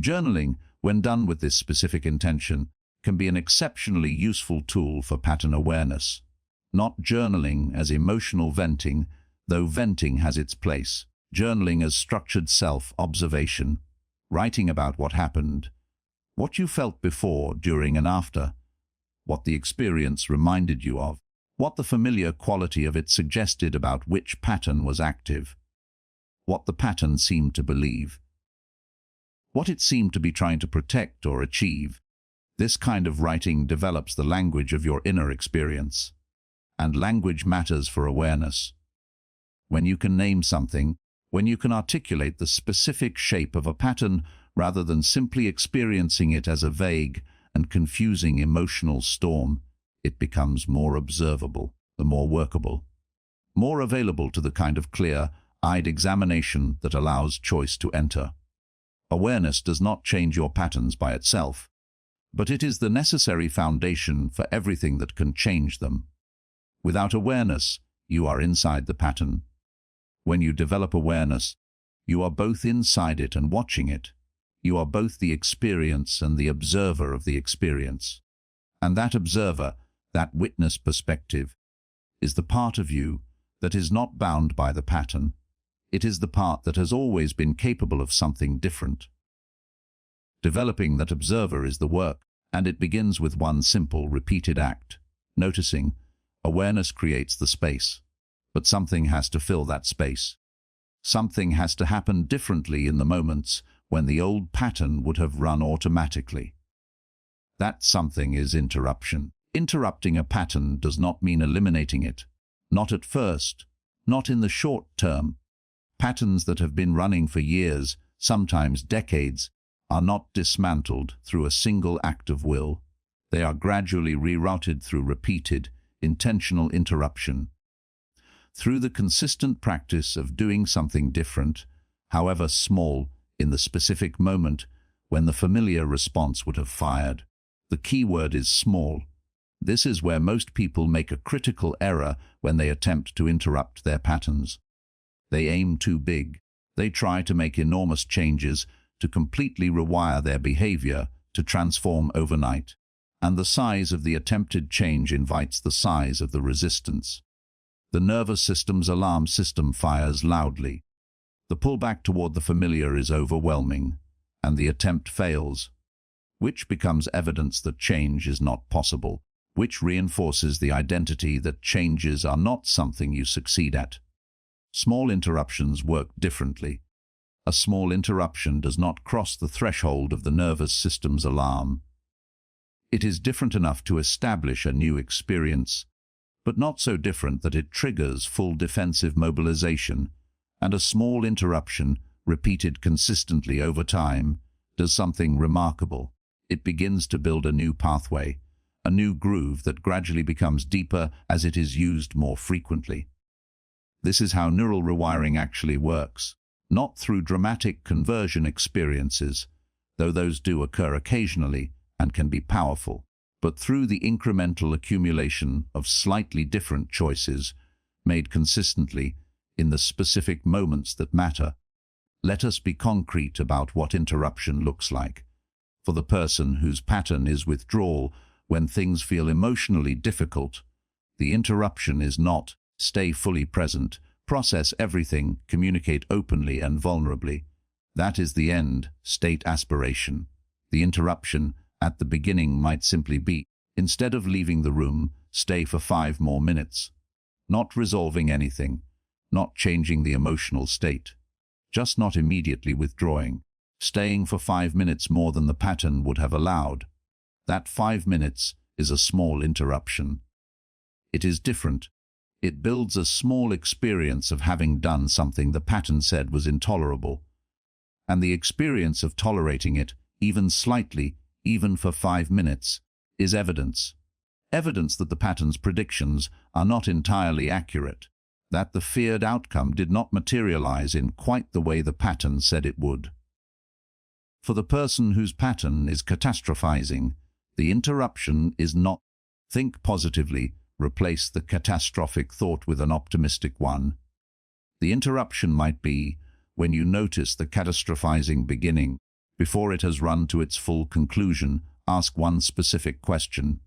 Journaling, when done with this specific intention, can be an exceptionally useful tool for pattern awareness. Not journaling as emotional venting, though venting has its place. Journaling as structured self-observation, writing about what happened, what you felt before, during and after, what the experience reminded you of, what the familiar quality of it suggested about which pattern was active, what the pattern seemed to believe, what it seemed to be trying to protect or achieve. This kind of writing develops the language of your inner experience, and language matters for awareness. When you can name something, when you can articulate the specific shape of a pattern rather than simply experiencing it as a vague and confusing emotional storm, it becomes more observable, the more workable, more available to the kind of clear-eyed examination that allows choice to enter. Awareness does not change your patterns by itself, but it is the necessary foundation for everything that can change them. Without awareness, you are inside the pattern. When you develop awareness, you are both inside it and watching it. You are both the experience and the observer of the experience. And that observer, that witness perspective, is the part of you that is not bound by the pattern. It is the part that has always been capable of something different. Developing that observer is the work, and it begins with one simple, repeated act. Noticing, awareness creates the space. But something has to fill that space. Something has to happen differently in the moments when the old pattern would have run automatically. That something is interruption. Interrupting a pattern does not mean eliminating it. Not at first, not in the short term. Patterns that have been running for years, sometimes decades, are not dismantled through a single act of will. They are gradually rerouted through repeated, intentional interruption. Through the consistent practice of doing something different, however small, in the specific moment when the familiar response would have fired. The key word is small. This is where most people make a critical error when they attempt to interrupt their patterns. They aim too big. They try to make enormous changes, to completely rewire their behavior, to transform overnight. And the size of the attempted change invites the size of the resistance. The nervous system's alarm system fires loudly. The pullback toward the familiar is overwhelming, and the attempt fails, which becomes evidence that change is not possible, which reinforces the identity that changes are not something you succeed at. Small interruptions work differently. A small interruption does not cross the threshold of the nervous system's alarm. It is different enough to establish a new experience, but not so different that it triggers full defensive mobilization, and a small interruption, repeated consistently over time, does something remarkable. It begins to build a new pathway, a new groove that gradually becomes deeper as it is used more frequently. This is how neural rewiring actually works, not through dramatic conversion experiences, though those do occur occasionally and can be powerful, but through the incremental accumulation of slightly different choices made consistently in the specific moments that matter. Let us be concrete about what interruption looks like. For the person whose pattern is withdrawal when things feel emotionally difficult, the interruption is not stay fully present, process everything, communicate openly and vulnerably. That is the end state aspiration. The interruption at the beginning might simply be, instead of leaving the room, stay for 5 more minutes. Not resolving anything, not changing the emotional state, just not immediately withdrawing, staying for 5 minutes more than the pattern would have allowed. That 5 minutes is a small interruption. It is different. It builds a small experience of having done something the pattern said was intolerable, and the experience of tolerating it, even slightly, even for 5 minutes, is evidence. Evidence that the pattern's predictions are not entirely accurate, that the feared outcome did not materialize in quite the way the pattern said it would. For the person whose pattern is catastrophizing, the interruption is not think positively, replace the catastrophic thought with an optimistic one. The interruption might be when you notice the catastrophizing beginning. Before it has run to its full conclusion, ask one specific question.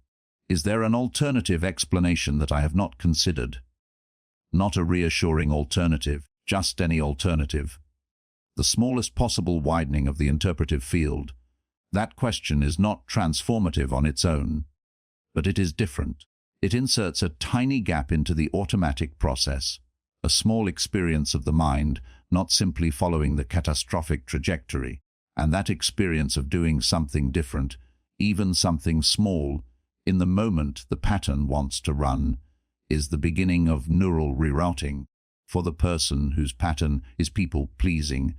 Is there an alternative explanation that I have not considered? Not a reassuring alternative, just any alternative. The smallest possible widening of the interpretive field. That question is not transformative on its own, but it is different. It inserts a tiny gap into the automatic process, a small experience of the mind, not simply following the catastrophic trajectory. And that experience of doing something different, even something small, in the moment the pattern wants to run, is the beginning of neural rerouting. For the person whose pattern is people-pleasing,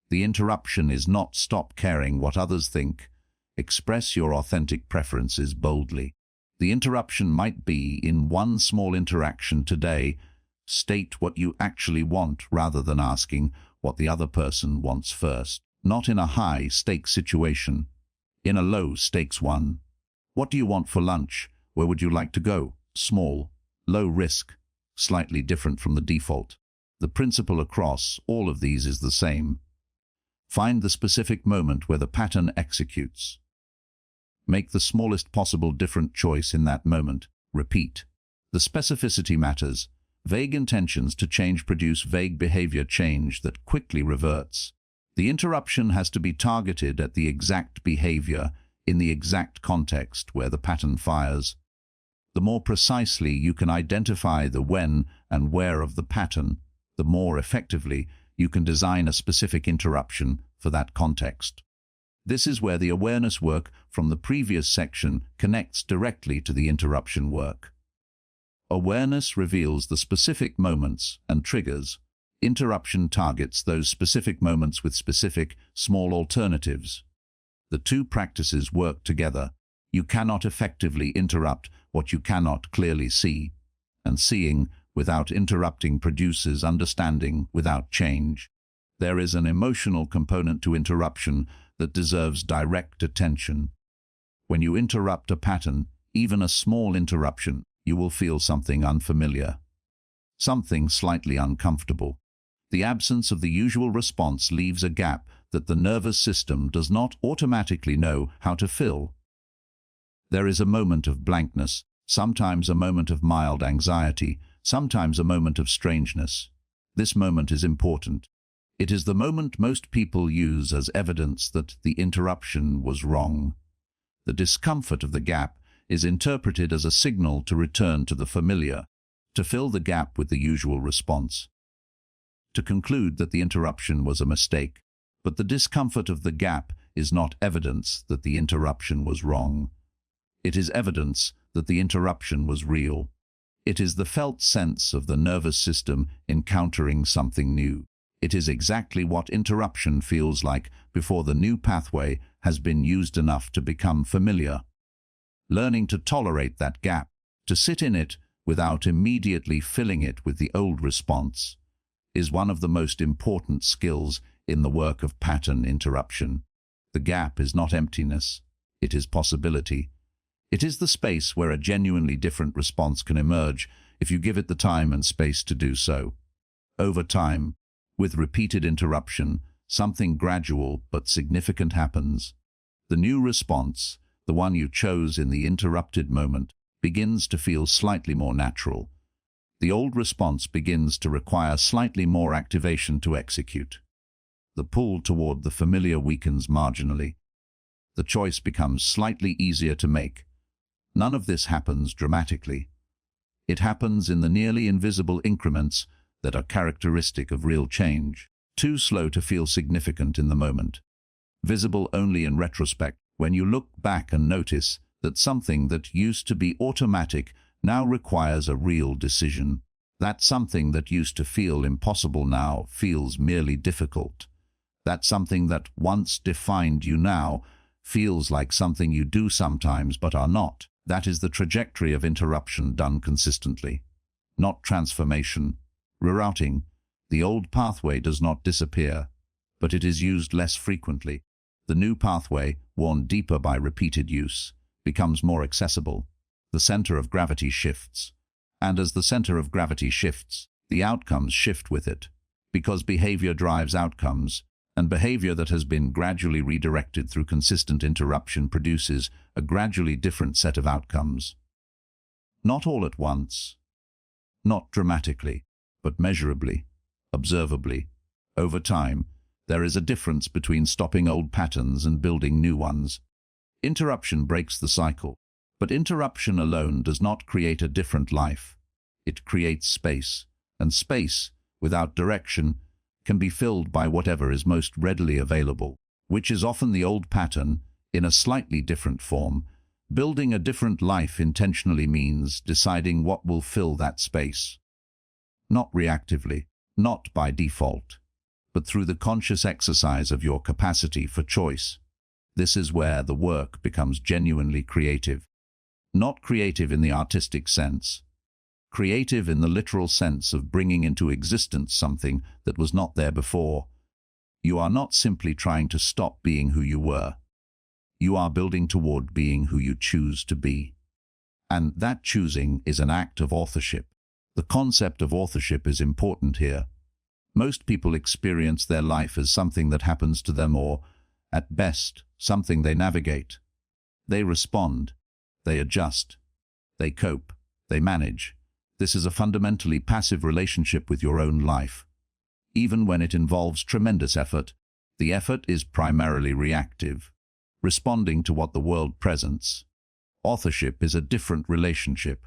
the interruption is not stop caring what others think. Express your authentic preferences boldly. The interruption might be in one small interaction today. State what you actually want rather than asking what the other person wants first. Not in a high-stakes situation, in a low-stakes one. What do you want for lunch? Where would you like to go? Small, low risk, slightly different from the default. The principle across all of these is the same. Find the specific moment where the pattern executes. Make the smallest possible different choice in that moment. Repeat. The specificity matters. Vague intentions to change produce vague behavior change that quickly reverts. The interruption has to be targeted at the exact behavior in the exact context where the pattern fires. The more precisely you can identify the when and where of the pattern, the more effectively you can design a specific interruption for that context. This is where the awareness work from the previous section connects directly to the interruption work. Awareness reveals the specific moments and triggers. Interruption targets those specific moments with specific, small alternatives. The two practices work together. You cannot effectively interrupt what you cannot clearly see, and seeing without interrupting produces understanding without change. There is an emotional component to interruption that deserves direct attention. When you interrupt a pattern, Even a small interruption, you will feel something unfamiliar, something slightly uncomfortable. The absence of the usual response leaves a gap that the nervous system does not automatically know how to fill. There is a moment of blankness, sometimes a moment of mild anxiety, sometimes a moment of strangeness. This moment is important. It is the moment most people use as evidence that the interruption was wrong. The discomfort of the gap is interpreted as a signal to return to the familiar, to fill the gap with the usual response, to conclude that the interruption was a mistake. But the discomfort of the gap is not evidence that the interruption was wrong. It is evidence that the interruption was real. It is the felt sense of the nervous system encountering something new. It is exactly what interruption feels like before the new pathway has been used enough to become familiar. Learning to tolerate that gap, to sit in it without immediately filling it with the old response, is one of the most important skills in the work of pattern interruption. The gap is not emptiness, it is possibility. It is the space where a genuinely different response can emerge if you give it the time and space to do so. Over time, with repeated interruption, something gradual but significant happens. The new response, the one you chose in the interrupted moment, begins to feel slightly more natural. The old response begins to require slightly more activation to execute. The pull toward the familiar weakens marginally. The choice becomes slightly easier to make. None of this happens dramatically. It happens in the nearly invisible increments that are characteristic of real change, too slow to feel significant in the moment, visible only in retrospect when you look back and notice that something that used to be automatic now requires a real decision. That something that used to feel impossible now feels merely difficult. That something that once defined you now feels like something you do sometimes but are not. That is the trajectory of interruption done consistently, not transformation. Rerouting, the old pathway does not disappear, but it is used less frequently. The new pathway, worn deeper by repeated use, becomes more accessible. The center of gravity shifts, and as the center of gravity shifts, the outcomes shift with it, because behavior drives outcomes, and behavior that has been gradually redirected through consistent interruption produces a gradually different set of outcomes. Not all at once, not dramatically, but measurably, observably. Over time, there is a difference between stopping old patterns and building new ones. Interruption breaks the cycle, but interruption alone does not create a different life. It creates space, and space, without direction, can be filled by whatever is most readily available, which is often the old pattern in a slightly different form. Building a different life intentionally means deciding what will fill that space. Not reactively, not by default, but through the conscious exercise of your capacity for choice. This is where the work becomes genuinely creative. Not creative in the artistic sense, creative in the literal sense of bringing into existence something that was not there before. You are not simply trying to stop being who you were. You are building toward being who you choose to be. And that choosing is an act of authorship. The concept of authorship is important here. Most people experience their life as something that happens to them or, at best, something they navigate. They respond. They adjust. They cope. They manage. This is a fundamentally passive relationship with your own life. Even when it involves tremendous effort, the effort is primarily reactive, responding to what the world presents. Authorship is a different relationship.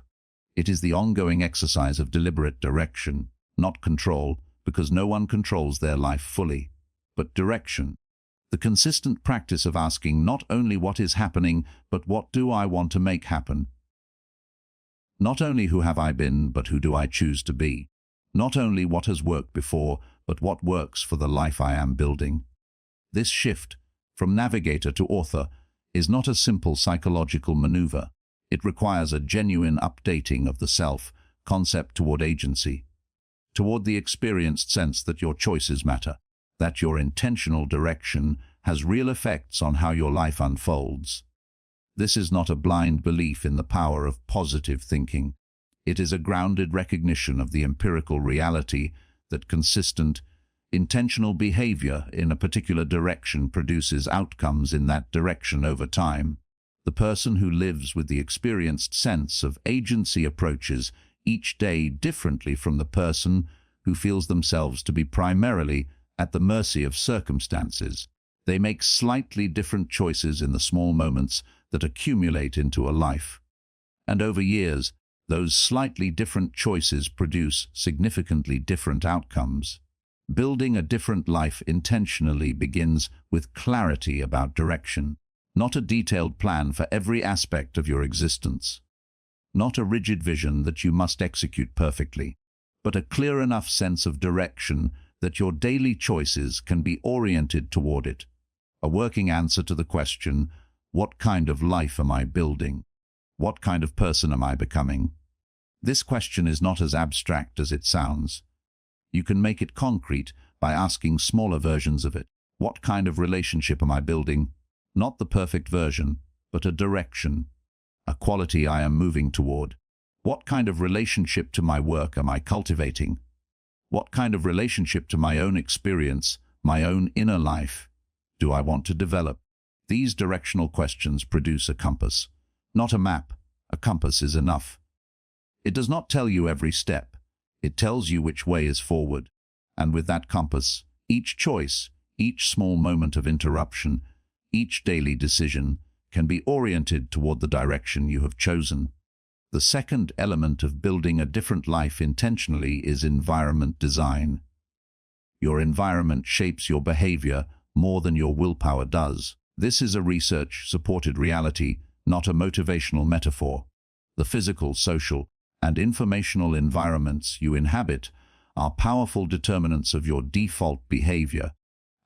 It is the ongoing exercise of deliberate direction, not control, because no one controls their life fully, but direction. The consistent practice of asking not only what is happening, but what do I want to make happen? Not only who have I been, but who do I choose to be? Not only what has worked before, but what works for the life I am building. This shift, from navigator to author, is not a simple psychological maneuver. It requires a genuine updating of the self concept toward agency, toward the experienced sense that your choices matter, that your intentional direction has real effects on how your life unfolds. This is not a blind belief in the power of positive thinking. It is a grounded recognition of the empirical reality that consistent, intentional behavior in a particular direction produces outcomes in that direction over time. The person who lives with the experienced sense of agency approaches each day differently from the person who feels themselves to be primarily at the mercy of circumstances. They make slightly different choices in the small moments that accumulate into a life. And over years, those slightly different choices produce significantly different outcomes. Building a different life intentionally begins with clarity about direction, not a detailed plan for every aspect of your existence, not a rigid vision that you must execute perfectly, but a clear enough sense of direction that your daily choices can be oriented toward it. A working answer to the question, what kind of life am I building? What kind of person am I becoming? This question is not as abstract as it sounds. You can make it concrete by asking smaller versions of it. What kind of relationship am I building? Not the perfect version, but a direction, a quality I am moving toward. What kind of relationship to my work am I cultivating? What kind of relationship to my own experience, my own inner life, do I want to develop? These directional questions produce a compass, not a map. A compass is enough. It does not tell you every step. It tells you which way is forward. And with that compass, each choice, each small moment of interruption, each daily decision can be oriented toward the direction you have chosen. The second element of building a different life intentionally is environment design. Your environment shapes your behavior more than your willpower does. This is a research-supported reality, not a motivational metaphor. The physical, social, and informational environments you inhabit are powerful determinants of your default behavior,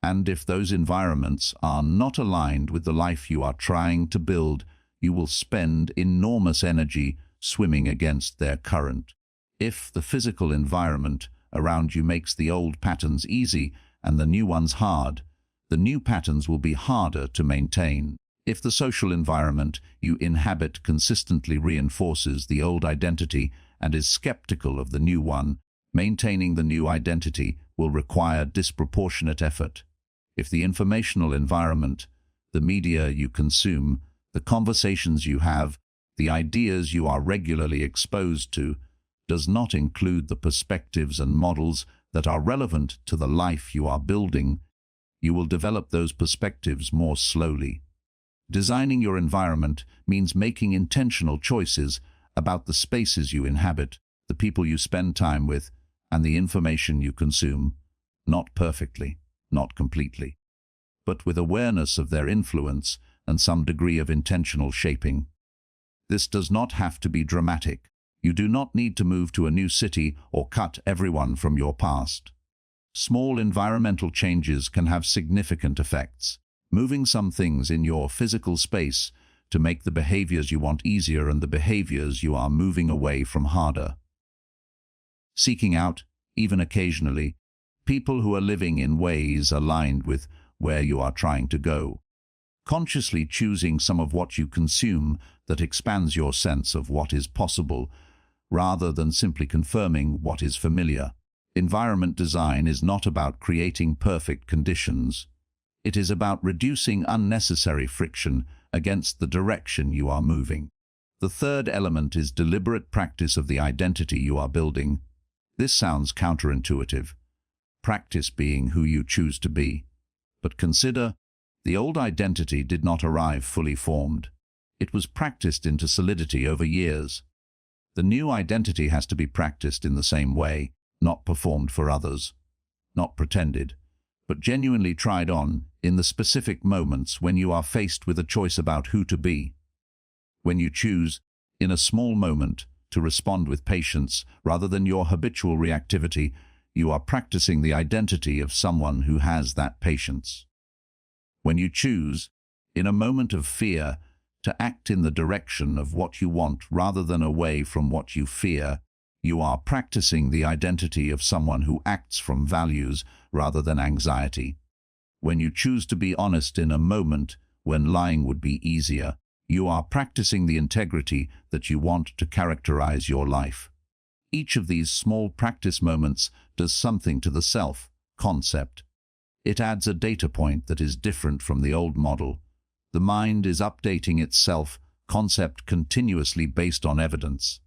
and if those environments are not aligned with the life you are trying to build, you will spend enormous energy swimming against their current. If the physical environment around you makes the old patterns easy and the new ones hard, the new patterns will be harder to maintain. If the social environment you inhabit consistently reinforces the old identity and is skeptical of the new one, maintaining the new identity will require disproportionate effort. If the informational environment, the media you consume, the conversations you have, the ideas you are regularly exposed to, does not include the perspectives and models that are relevant to the life you are building, you will develop those perspectives more slowly. Designing your environment means making intentional choices about the spaces you inhabit, the people you spend time with, and the information you consume, not perfectly, not completely, but with awareness of their influence and some degree of intentional shaping. This does not have to be dramatic. You do not need to move to a new city or cut everyone from your past. Small environmental changes can have significant effects. Moving some things in your physical space to make the behaviors you want easier and the behaviors you are moving away from harder. Seeking out, even occasionally, people who are living in ways aligned with where you are trying to go. Consciously choosing some of what you consume that expands your sense of what is possible, rather than simply confirming what is familiar. Environment design is not about creating perfect conditions. It is about reducing unnecessary friction against the direction you are moving. The third element is deliberate practice of the identity you are building. This sounds counterintuitive, practice being who you choose to be. But consider, the old identity did not arrive fully formed. It was practiced into solidity over years. The new identity has to be practiced in the same way, not performed for others, not pretended, but genuinely tried on in the specific moments when you are faced with a choice about who to be. When you choose, in a small moment, to respond with patience rather than your habitual reactivity, you are practicing the identity of someone who has that patience. When you choose, in a moment of fear, to act in the direction of what you want rather than away from what you fear, you are practicing the identity of someone who acts from values rather than anxiety. When you choose to be honest in a moment when lying would be easier, You are practicing the integrity that you want to characterize your life. Each of these small practice moments does something to the self-concept. It adds a data point that is different from the old model. The mind is updating its self-concept continuously based on evidence.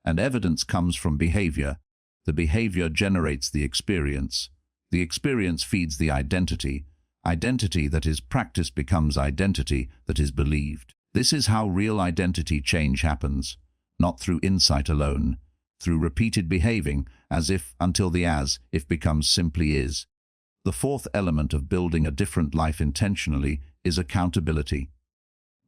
And evidence comes from behavior. The behavior generates the experience. The experience feeds the identity. Identity that is practiced becomes identity that is believed. This is how real identity change happens, not through insight alone, through repeated behaving as if until the as-if becomes simply is. The fourth element of building a different life intentionally is accountability.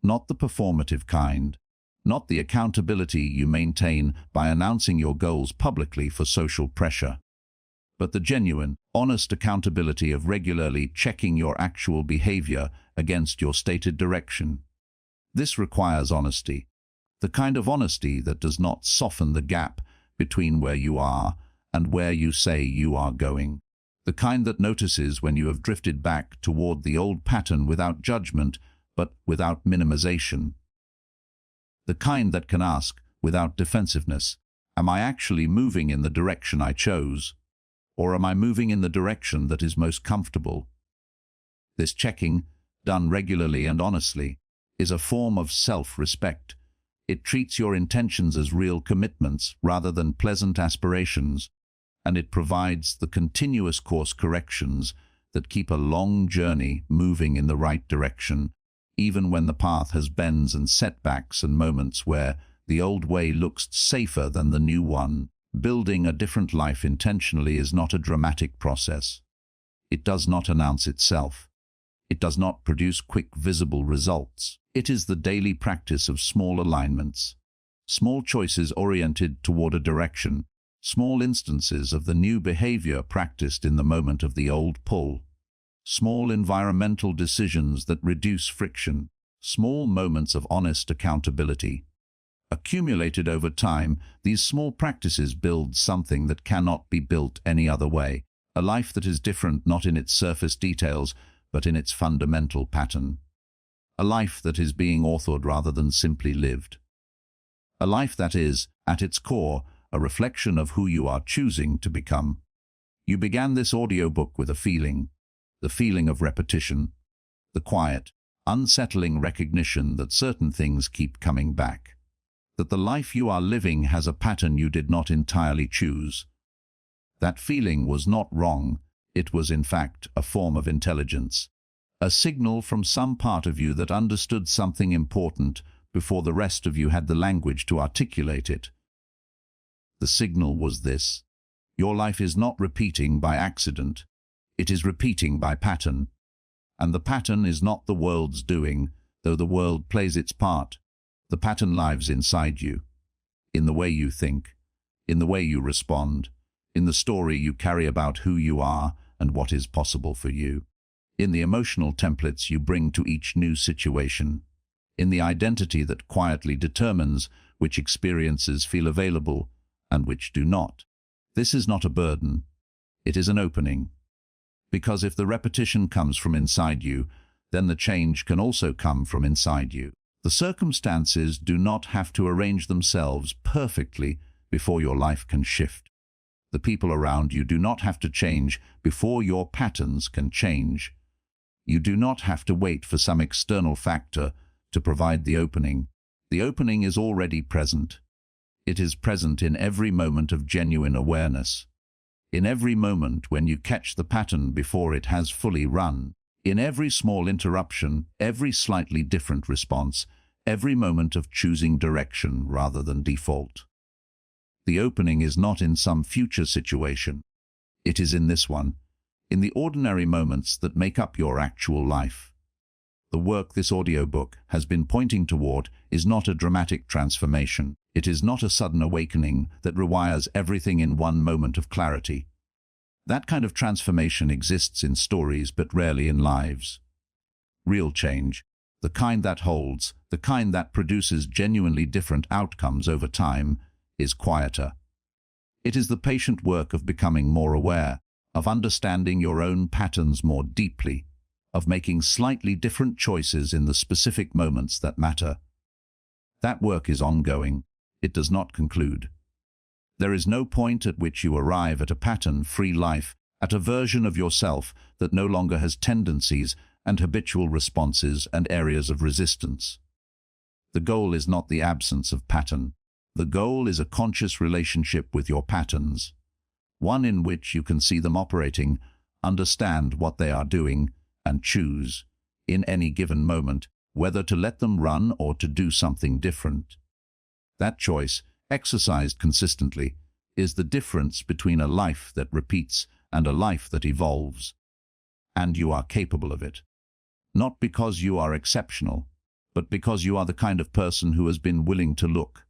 Not the performative kind, not the accountability you maintain by announcing your goals publicly for social pressure, but the genuine, honest accountability of regularly checking your actual behavior against your stated direction. This requires honesty, the kind of honesty that does not soften the gap between where you are and where you say you are going, the kind that notices when you have drifted back toward the old pattern without judgment but without minimization, the kind that can ask, without defensiveness, am I actually moving in the direction I chose? Or am I moving in the direction that is most comfortable? This checking, done regularly and honestly, is a form of self-respect. It treats your intentions as real commitments rather than pleasant aspirations, and it provides the continuous course corrections that keep a long journey moving in the right direction, even when the path has bends and setbacks and moments where the old way looks safer than the new one. Building a different life intentionally is not a dramatic process. It does not announce itself. It does not produce quick, visible results. It is the daily practice of small alignments, small choices oriented toward a direction, small instances of the new behavior practiced in the moment of the old pull, small environmental decisions that reduce friction, small moments of honest accountability. Accumulated over time, these small practices build something that cannot be built any other way, a life that is different not in its surface details, but in its fundamental pattern. A life that is being authored rather than simply lived. A life that is, at its core, a reflection of who you are choosing to become. You began this audiobook with a feeling, the feeling of repetition, the quiet, unsettling recognition that certain things keep coming back. That the life you are living has a pattern you did not entirely choose. That feeling was not wrong, it was in fact a form of intelligence, a signal from some part of you that understood something important before the rest of you had the language to articulate it. The signal was this: your life is not repeating by accident, it is repeating by pattern. And the pattern is not the world's doing, though the world plays its part. The pattern lives inside you, in the way you think, in the way you respond, in the story you carry about who you are and what is possible for you, in the emotional templates you bring to each new situation, in the identity that quietly determines which experiences feel available and which do not. This is not a burden, it is an opening. Because if the repetition comes from inside you, then the change can also come from inside you. The circumstances do not have to arrange themselves perfectly before your life can shift. The people around you do not have to change before your patterns can change. You do not have to wait for some external factor to provide the opening. The opening is already present. It is present in every moment of genuine awareness. In every moment when you catch the pattern before it has fully run. In every small interruption, every slightly different response, every moment of choosing direction rather than default. The opening is not in some future situation. It is in this one, in the ordinary moments that make up your actual life. The work this audiobook has been pointing toward is not a dramatic transformation. It is not a sudden awakening that rewires everything in one moment of clarity. That kind of transformation exists in stories but rarely in lives. Real change, the kind that holds, the kind that produces genuinely different outcomes over time, is quieter. It is the patient work of becoming more aware, of understanding your own patterns more deeply, of making slightly different choices in the specific moments that matter. That work is ongoing. It does not conclude. There is no point at which you arrive at a pattern-free life, at a version of yourself that no longer has tendencies and habitual responses and areas of resistance. The goal is not the absence of pattern. The goal is a conscious relationship with your patterns, one in which you can see them operating, understand what they are doing, and choose, in any given moment, whether to let them run or to do something different. That choice, exercised consistently, is the difference between a life that repeats and a life that evolves. And you are capable of it. Not because you are exceptional, but because you are the kind of person who has been willing to look,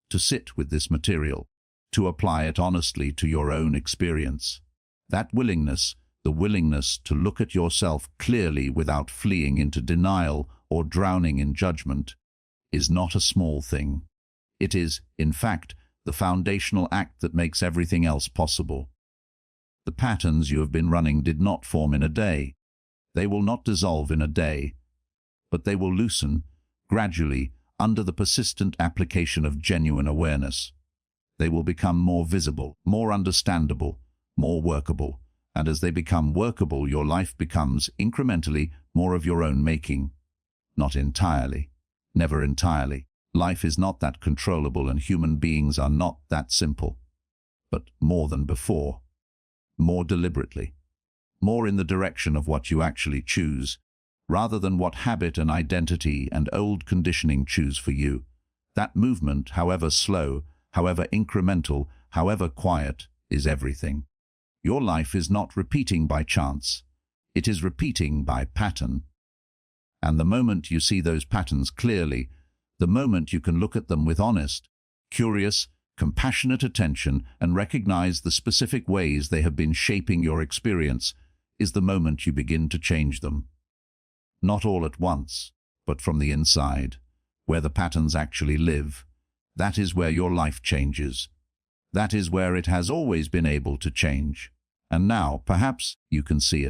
to sit with this material, to apply it honestly to your own experience. That willingness, the willingness to look at yourself clearly without fleeing into denial or drowning in judgment, is not a small thing. It is, in fact, the foundational act that makes everything else possible. The patterns you have been running did not form in a day. They will not dissolve in a day, but they will loosen, gradually, under the persistent application of genuine awareness. They will become more visible, more understandable, more workable, and as they become workable, your life becomes, incrementally, more of your own making. Not entirely. Never entirely. Life is not that controllable and human beings are not that simple. But more than before. More deliberately. More in the direction of what you actually choose, rather than what habit and identity and old conditioning choose for you. That movement, however slow, however incremental, however quiet, is everything. Your life is not repeating by chance. It is repeating by pattern. And the moment you see those patterns clearly, the moment you can look at them with honest, curious, compassionate attention and recognize the specific ways they have been shaping your experience, is the moment you begin to change them. Not all at once, but from the inside, where the patterns actually live. That is where your life changes. That is where it has always been able to change. And now, perhaps, you can see it.